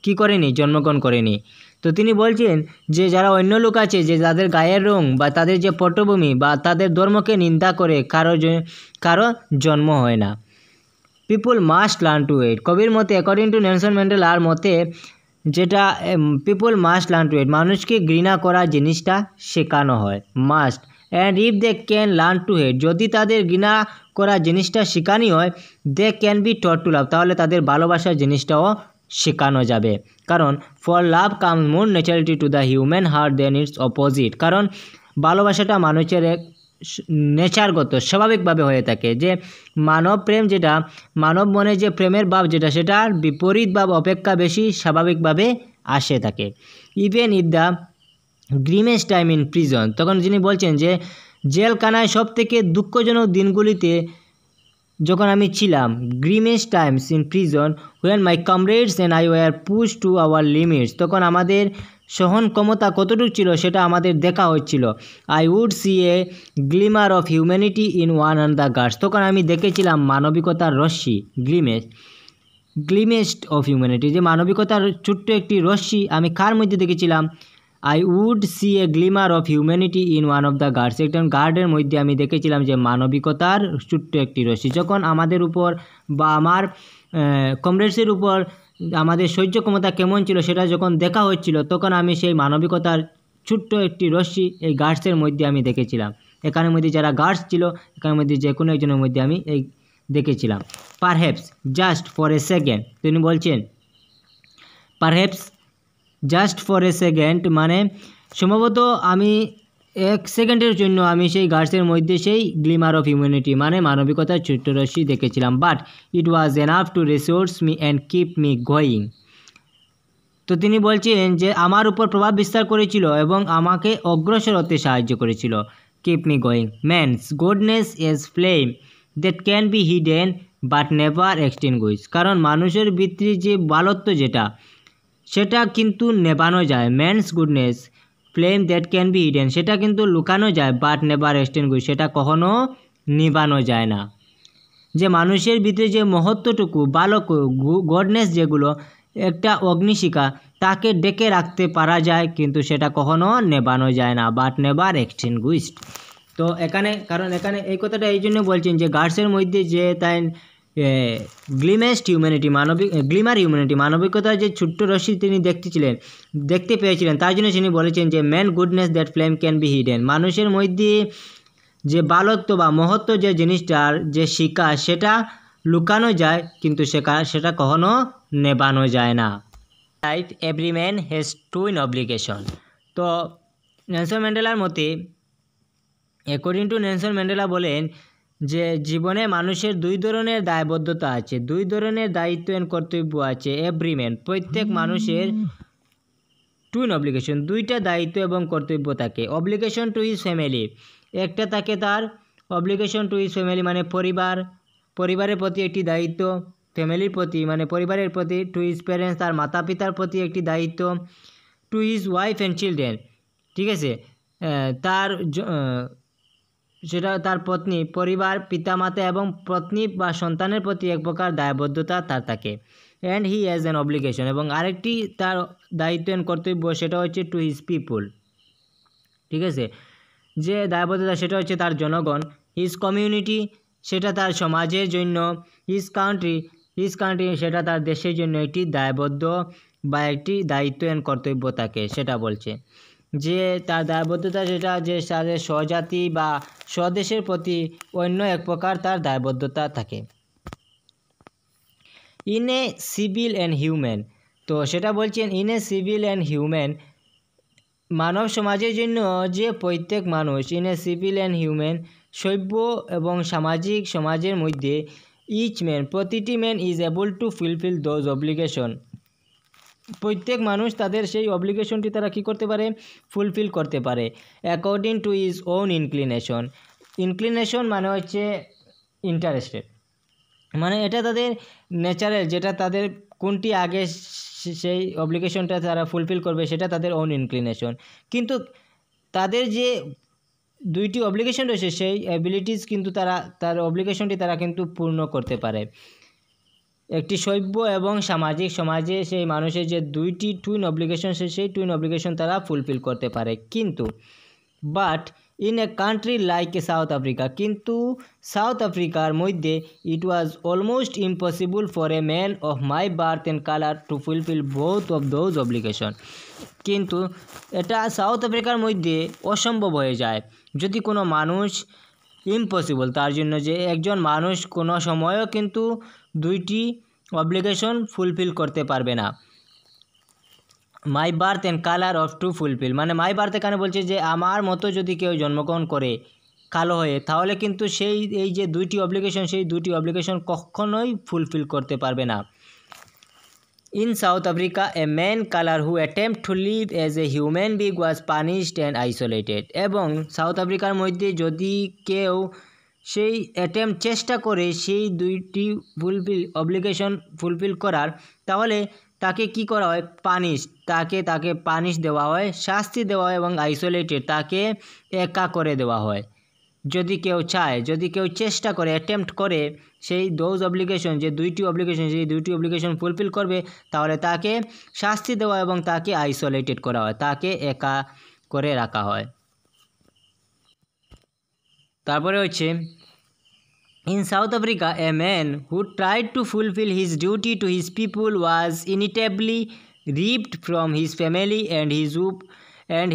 কী করেনি, জন্মগ্রহণ করেনি। তো তিনি বলছেন যে যারা অন্য লোক আছে যে তাদের গায়ের রং বা তাদের যে পটভূমি বা তাদের ধর্মকে নিন্দা করে কারো জন্ম হয় না। People must learn to hate, কবির মতে অ্যাকর্ডিং টু নেলসন ম্যান্ডেলার মতে যেটা people must learn to hate, মানুষকে ঘৃণা করা জিনিসটা শেখানো হয়, must. And if they can learn to hate, যদি তাদের ঘৃণা করা জিনিসটা শেখানি হয়, they can be taught to love, তাহলে তাদের ভালোবাসার জিনিসটাও শেখানো যাবে। কারণ for love come more naturality to the human heart than its opposite, কারণ ভালোবাসাটা মানুষের এক নেচারগত স্বাভাবিকভাবে হয়ে থাকে, যে মানব প্রেম যেটা মানব মনে যে প্রেমের ভাব যেটা সেটার বিপরীত ভাব অপেক্ষা বেশি স্বাভাবিকভাবে আসে থাকে। Even in the grimmest time in prison, তখন যিনি বলছেন যে জেলখানায় সব থেকে দুঃখজনক দিনগুলিতে যখন আমি ছিলাম, grimmest times in prison when my comrades and I were push to our limits, তখন আমাদের সহন ক্ষমতা কতটুকু ছিল সেটা আমাদের দেখা হচ্ছিল। I would see a glimmer of humanity in one and the guards, তখন আমি দেখেছিলাম মানবিকতার রশ্মি, গ্লিমেস্ট অফ হিউম্যানিটি, যে মানবিকতার ছোট্ট একটি রশ্মি আমি কার মধ্যে দেখেছিলাম, I would see a glimmer of humanity in one of the guards, একজন গার্ডের মধ্যে আমি দেখেছিলাম যে মানবিকতার ছোট্ট একটি রশ্মি। যখন আমাদের উপর বা আমার কমরেডসের উপর আমাদের সহ্য ক্ষমতা কেমন ছিল সেটা যখন দেখা হচ্ছিল, তখন আমি সেই মানবিকতার ছোট্ট একটি রশ্মি এই গার্ডসের মধ্যে আমি দেখেছিলাম। এখানের মধ্যে যারা গার্ডস ছিল এখানের মধ্যে যে কোনো একজনের মধ্যে আমি এই দেখেছিলাম। Perhaps just for a second, তিনি বলছেন perhaps just for a second মানে সম্ভবত আমি এক সেকেন্ডের জন্য আমি সেই গার্ডসের মধ্যে সেই গ্লিমার অফ হিউম্যানিটি মানে মানবিকতার ছোট্ট রশ্মি দেখেছিলাম, but it was enough to resource me and keep me going. তো তিনি বলছেন যে আমার উপর প্রভাব বিস্তার করেছিল এবং আমাকে অগ্রসর হতে সাহায্য করেছিল। Keep me going man's goodness is flame that can be hidden but never extinguish, কারণ মানুষের ভিতরে যে ভালোত্ব যেটা সেটা কিন্তু নেভানো যায়, man's goodness flame that can be hidden, সেটা কিন্তু লুকানো যায়, বাট নেভার এক্সটিংগুইশ, সেটা কখনো নিভানো যায় না। যে মানুষের ভিতরে যে মহত্বটুকু ভালো গডনেস যেগুলো একটা অগ্নিশিখা তাকে ডেকে রাখতে পারা যায় কিন্তু সেটা কখনো নেভানো যায় না, বাট নেভার এক্সটিংগুইশড। তো এখানে কারণ এখানে এই কথাটা এই জন্য বলছেন যে গার্ডসের মধ্যে যে তাই গ্লিমার হিউম্যানিটি মানবিকতার যে ছোট্ট রশ্মি তিনি দেখতে পেয়েছিলেন, তার জন্য তিনি বলেছেন যে man goodness that flame can be hidden, মানুষের মধ্যে যে ভালোত্ব বা মহত্ব যে জিনিসটার যে শিক্ষা সেটা লুকানো যায় কিন্তু সেটা কখনো নেবানো যায় না। Life every man has twin obligation. তো নেলসন ম্যান্ডেলার মতে অ্যাকর্ডিং টু নেলসন ম্যান্ডেলা বলেন যে জীবনে মানুষের দুই ধরনের দায়বদ্ধতা আছে, দুই ধরনের দায়িত্ব এন্ড কর্তব্য আছে। এভরি ম্যান প্রত্যেক মানুষের টুইন অব্লিগেশন দুইটা দায়িত্ব এবং কর্তব্য থাকে। অব্লিগেশন টু হিজ ফ্যামিলি, একটা থাকে তার অব্লিগেশন টু হিজ ফ্যামিলি মানে পরিবারের প্রতি একটি দায়িত্ব, ফ্যামিলির প্রতি মানে পরিবারের প্রতি, টু হিজ প্যারেন্টস তার মাতা পিতার প্রতি একটি দায়িত্ব, to his wife and children, ঠিক আছে, সেটা তার পত্নী, পরিবার, পিতামাতা এবং পত্নী বা সন্তানের প্রতি এক প্রকার দায়বদ্ধতা তার থাকে। And he has an obligation, এবং আরেকটি তার দায়িত্ব এবং কর্তব্য সেটা হচ্ছে টু হিজ পিপুল, ঠিক আছে, যে দায়বদ্ধতা সেটা হচ্ছে তার জনগণ, হিজ কমিউনিটি সেটা তার সমাজের জন্য, হিজ কান্ট্রি সেটা তার দেশের জন্য একটি দায়বদ্ধ বা একটি দায়িত্ব এবং কর্তব্য থাকে, সেটা বলছে যে তার দায়বদ্ধতা সেটা যে তাদের স্বজাতি বা স্বদেশের প্রতি অন্য এক প্রকার তার দায়বদ্ধতা থাকে। In a civil and human, তো সেটা বলছেন in a civil and human, মানব সমাজের জন্য যে প্রত্যেক মানুষ, in a civil and human সভ্য এবং সামাজিক সমাজের মধ্যে, ইচ ম্যান প্রতিটি man is able to fulfil those obligation, প্রত্যেক মানুষ তাদের সেই অব্লিগেশনটি তারা কী করতে পারে, ফুলফিল করতে পারে, according to his own inclination মানে হচ্ছে ইন্টারেস্টেড, মানে এটা তাদের ন্যাচারাল, যেটা তাদের কোনটি আগে সেই অব্লিগেশনটা তারা ফুলফিল করবে সেটা তাদের ওন ইনক্লিনেশন, কিন্তু তাদের যে দুইটি অব্লিগেশন রয়েছে সেই অ্যাবিলিটিস কিন্তু তার অব্লিগেশনটি তারা কিন্তু পূর্ণ করতে পারে। একটি সভ্য এবং সামাজিক সমাজে সেই মানুষের যে দুইটি টুইন অব্লিগেশন সেই টুইন অব্লিগেশন তারা ফুলফিল করতে পারে, কিন্তু but in a country like a South Africa, কিন্তু সাউথ আফ্রিকার মধ্যে it was almost impossible for a man of my birth and colour to fulfil both of those obligation, কিন্তু এটা সাউথ আফ্রিকার মধ্যে অসম্ভব হয়ে যায় যদি কোনো মানুষ, ইম্পসিবল তার জন্য যে একজন মানুষ কোনো সময়ও কিন্তু দুইটি অব্লিগেশন ফুলফিল করতে পারবে না। মাই birth and colour of two fulfil, মানে মাই বার্থ এখানে বলছে যে আমার মতো যদি কেউ জন্মগ্রহণ করে কালো হয়ে, তাহলে কিন্তু এই যে দুইটি অব্লিগেশন সেই দুইটি অব্লিগেশন কখনোই ফুলফিল করতে পারবে না। In South Africa a man colour who attempt to live as a human being was punished and isolated, এবং সাউথ আফ্রিকার মধ্যে যদি কেউ সেই চেষ্টা করে সেই দুইটি অব্লিগেশন ফুলফিল করার, তাহলে তাকে কি করা হয়, তাকে পানিশ দেওয়া হয়, শাস্তি দেওয়া হয়, এবং আইসোলেটেড তাকে একা করে দেওয়া হয়। যদি কেউ চায়, যদি কেউ চেষ্টা করে, অ্যাটেম্প্ট করে সেই দোজ অব্লিগেশন যে দুইটি অব্লিগেশন সেই দুইটি অব্লিগেশন ফুলফিল করবে, তাহলে তাকে শাস্তি দেওয়া এবং তাকে আইসোলেটেড করা হয়, তাকে একা করে রাখা হয়। তারপরে হচ্ছে in South Africa a man who tried to fulfil his duty to his people was inevitably ripped from his family and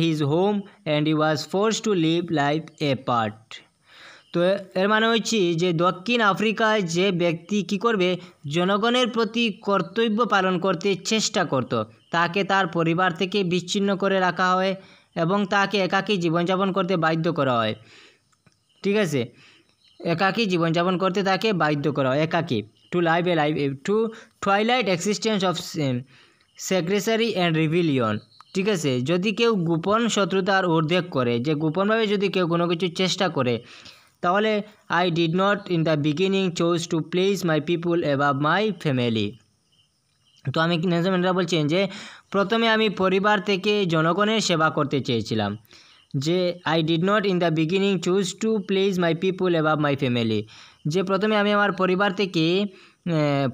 his home and he was forced to live life apart. তো এর মানে হচ্ছে যে দক্ষিণ আফ্রিকায় যে ব্যক্তি কী করবে, জনগণের প্রতি কর্তব্য পালন করতে চেষ্টা করত, তাকে তার পরিবার থেকে বিচ্ছিন্ন করে রাখা হয় এবং তাকে একাকী জীবনযাপন করতে বাধ্য করা হয়, ঠিক আছে, একাকী জীবনযাপন করতে তাকে বাধ্য করা হয়, একাকী, to twilight existence of secrecy and rebellion, ঠিক আছে, যদি কেউ গোপন শত্রুতার উদ্রেক করে, যে গোপনভাবে যদি কেউ কোনো কিছু চেষ্টা করে, তাহলে I did not in the beginning choose to place my people above my family. তো আমি নেলসন ম্যান্ডেলা বলছেন যে প্রথমে আমি পরিবার থেকে জনগণের সেবা করতে চেয়েছিলাম, যে I did not in the beginning choose to place my people above my family, যে প্রথমে আমি আমার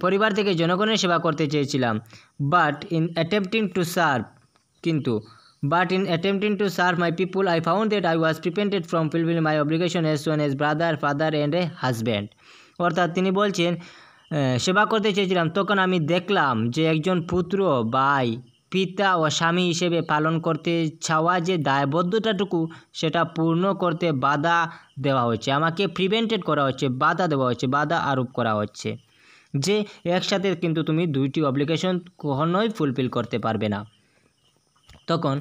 পরিবার থেকে জনগণের সেবা করতে চেয়েছিলাম, but in attempting to serve my people I found that I was prevented from fulfilling my obligation as son as brother, father and a husband. অর্থাৎ তিনি বলছেন সেবা করতে চেয়েছিলাম, তখন আমি দেখলাম যে একজন পুত্র, ভাই, পিতা ও স্বামী হিসেবে পালন করতে চাওয়া যে দায়বদ্ধতাটুকু সেটা পূর্ণ করতে বাধা দেওয়া হচ্ছে, আমাকে প্রিভেন্টেড করা হচ্ছে, বাধা দেওয়া হচ্ছে, বাধা আরোপ করা হচ্ছে, যে একসাথে কিন্তু তুমি দুইটি অব্লিগেশন কখনোই ফুলফিল করতে পারবে না। তখন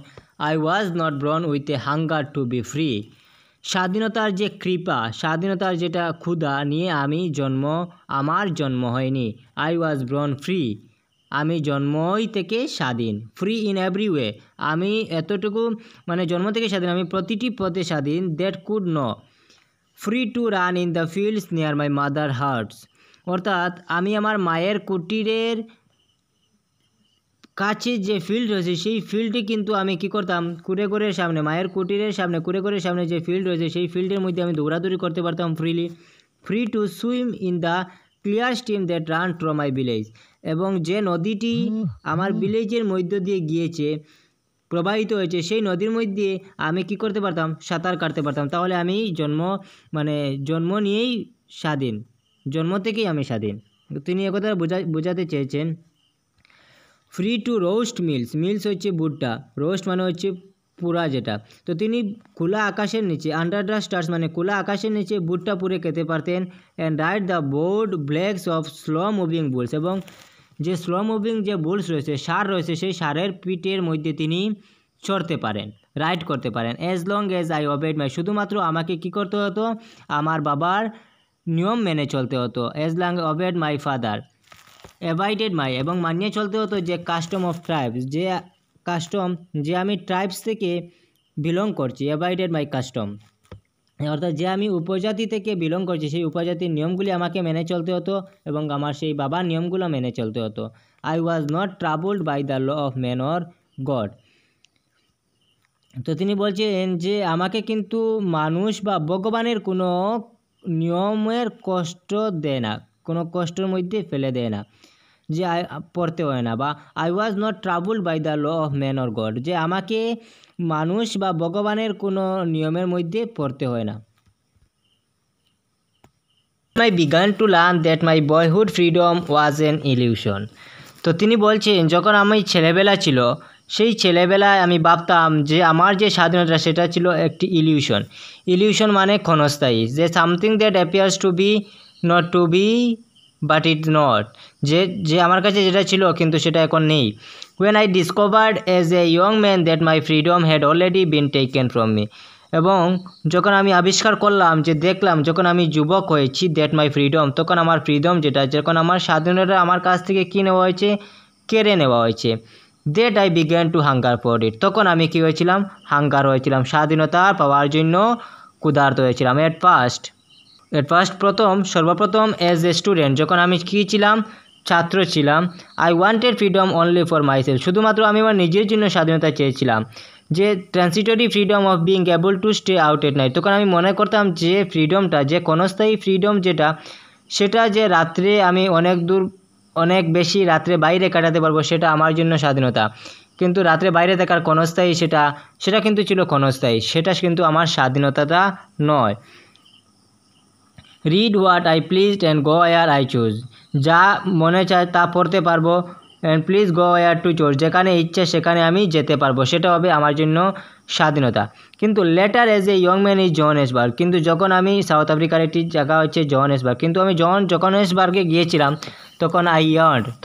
I was not born with a hunger to be free, স্বাধীনতার যে কৃপা, স্বাধীনতার যেটা ক্ষুধা নিয়ে আমার জন্ম হয়নি। আই ওয়াজ ব্রন ফ্রি, আমি জন্মই থেকে স্বাধীন। ফ্রি ইন এভরি ওয়ে, আমি এতটুকু মানে জন্ম থেকে স্বাধীন, আমি প্রতিটি পথে স্বাধীন। That could know, free to run in the fields near my mother hearts, অর্থাৎ আমি আমার মায়ের কুটিরের কাছে যে ফিল্ড রয়েছে সেই ফিল্ডে কিন্তু আমি কী করতাম, কুড়ে সামনে, মায়ের কুটিরের সামনে কুড়ে সামনে যে ফিল্ড রয়েছে সেই ফিল্ডের মধ্যে আমি দৌড়াদৌড়ি করতে পারতাম freely. Free to swim in the clear stream that run through my village, এবং যে নদীটি আমার ভিলেজের মধ্য দিয়ে গিয়েছে, প্রবাহিত হয়েছে, সেই নদীর মধ্যে আমি কি করতে পারতাম, সাঁতার কাটতে পারতাম। তাহলে আমি জন্ম নিয়েই স্বাধীন, জন্ম থেকেই আমি স্বাধীন। তিনি একথা বোঝাতে চেয়েছেন। Free to roast mealies, mealies হচ্ছে ভুট্টা, রোস্ট মানে হচ্ছে পুরা যেটা। তো তিনি খোলা আকাশের নিচে, আন্ডার দ্য স্টার্স মানে খোলা আকাশের নিচে ভুট্টা পুড়ে খেতে পারতেন। And ride the broad backs of slow moving bulls, এবং যে স্লো মুভিং যে বুলস রয়েছে, ষাঁড় রয়েছে, সেই ষাঁড়ের পিঠের মধ্যে তিনি চড়তে পারেন, রাইড করতে পারেন। As long as I obeyed my, শুধুমাত্র আমাকে কি করতে হতো, আমার বাবার নিয়ম মেনে চলতে হতো। As long obeyed my father avoided my, এবং মানিয়ে চলতে হতো যে কাস্টম অফ ট্রাইবস, যে কাস্টম যে আমি ট্রাইবস থেকে বিলং করছি। অ্যাভয়েডেড মাই কাস্টম, অর্থাৎ যে আমি উপজাতি থেকে বিলং করছি সেই উপজাতির নিয়মগুলি আমাকে মেনে চলতে হতো এবং আমার সেই বাবার নিয়মগুলো মেনে চলতে হতো। I was not troubled by the law of man or God, তো তিনি বলছেন যে আমাকে কিন্তু মানুষ বা ভগবানের কোনো নিয়মের কষ্ট দেয় না, কোনো কষ্টের মধ্যে ফেলে দেয় না, যে পড়তে হয় না। বা I was not troubled by the law of man or God, যে আমাকে মানুষ বা ভগবানের কোনো নিয়মের মধ্যে পড়তে হয় না। I began to learn that my boyhood freedom was an illusion, তো তিনি বলছেন যখন আমি ছেলেবেলা ছিল, সেই ছেলেবেলায় আমি ভাবতাম যে আমার যে স্বাধীনতা সেটা ছিল একটি ইলিউশন। ইলিউশন মানে ক্ষণস্থায়ী, যে something that appears to be not to be but it not, যে আমার কাছে যেটা ছিল কিন্তু সেটা এখন নেই। When I discovered as a young man that my freedom had already been taken from me, এবং যখন আমি আবিষ্কার করলাম, যে দেখলাম যখন আমি যুবক হয়েছি, দ্যাট মাই ফ্রিডম, তখন আমার ফ্রিডম যেটা, যখন আমার স্বাধীনতা আমার কাছ থেকে কী নেওয়া হয়েছে, কেড়ে নেওয়া হয়েছে। That I began to hunger for it, তখন আমি কী হয়েছিলাম, হাঙ্গার হয়েছিলাম, স্বাধীনতা পাওয়ার জন্য ক্ষুধার্ত হয়েছিলাম। এট ফার্স্ট সর্বপ্রথম অ্যাজ এ স্টুডেন্ট, যখন আমি কী ছিলাম, ছাত্র ছিলাম। I wanted freedom only for myself, শুধুমাত্র আমি আমার নিজের জন্য স্বাধীনতা চেয়েছিলাম। যে transitory freedom of being able to stay out at night, তখন আমি মনে করতাম যে ফ্রিডমটা, যে ক্ষণস্থায়ী ফ্রিডম যেটা, সেটা যে রাত্রে আমি অনেক বেশি রাত্রে বাইরে কাটাতে পারবো, সেটা আমার জন্য স্বাধীনতা। কিন্তু রাত্রে বাইরে থাকার ক্ষণস্থায়ী সেটা কিন্তু ছিল ক্ষণস্থায়ী, সেটা কিন্তু আমার স্বাধীনতাটা নয়। Read what I pleased and go where I choose, যা মনে চায় তা পড়তে পারবো। And please go where to choose, যেখানে ইচ্ছে সেখানে আমি যেতে পারবো, সেটা হবে আমার জন্য স্বাধীনতা। কিন্তু letter as a young man is Johannesburg, কিন্তু যখন আমি সাউথ আফ্রিকার একটি জায়গা হচ্ছে জোহানেসবার্গ, কিন্তু আমি জোহানেসবার্গে গিয়েছিলাম, তখন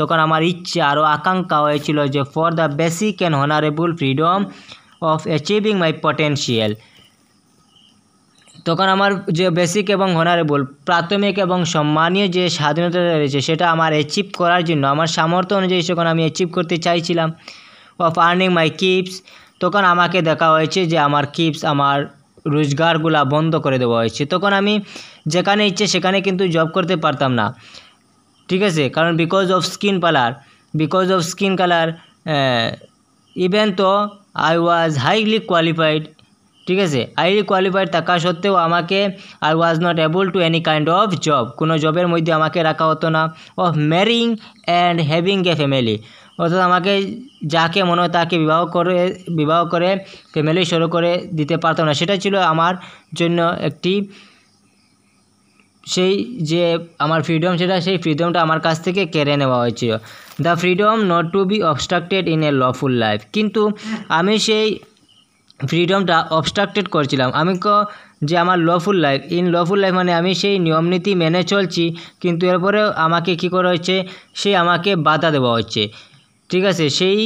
তখন আমার ইচ্ছা আরও আকাঙ্ক্ষা হয়েছিল যে for the basic and honourable freedom of achieving my potential, তখন আমার যে বেসিক এবং অনারেবল, প্রাথমিক এবং সম্মানীয় যে স্বাধীনতা রয়েছে, সেটা আমার অ্যাচিভ করার জন্য, আমার সামর্থ্য অনুযায়ী যখন আমি অ্যাচিভ করতে চাইছিলাম। অফ আর্নিং মাই কিপস, তখন আমাকে দেখা হয়েছে যে আমার কিপস, আমার রোজগারগুলা বন্ধ করে দেওয়া হয়েছে। তখন আমি যেখানে ইচ্ছে সেখানে কিন্তু জব করতে পারতাম না, ঠিক আছে, কারণ because of skin colour even তো আই ওয়াজ হাইলি কোয়ালিফাইড, ঠিক আছে, হাইলি কোয়ালিফাইড থাকা সত্ত্বেও I was not able to any kind of job, কোনো জবের মধ্যে আমাকে রাখা হতো না। Of ম্যারিং and having a family, অর্থাৎ আমাকে যাকে মনে হয় তাকে বিবাহ করে ফ্যামিলি শুরু করে দিতে পারতাম না, সেটা ছিল আমার জন্য একটি সেই যে আমার ফ্রিডম, সেই ফ্রিডমটা আমার কাছ থেকে কেড়ে নেওয়া হয়েছিল। The freedom not to be obstructed in a lawful life, কিন্তু আমি সেই ফ্রিডমটা অবস্ট্রাক্টেড করছিলাম। যে আমার লফুল লাইফ মানে আমি সেই নিয়ম নীতি মেনে চলছি, কিন্তু এরপরেও আমাকে কী করা হচ্ছে, আমাকে বাধা দেওয়া হচ্ছে, ঠিক আছে, সেই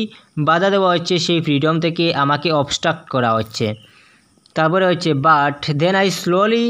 ফ্রিডম থেকে আমাকে অবস্ট্রাক্ট করা হচ্ছে। তারপরে হচ্ছে বাট দেন আই স্লোলি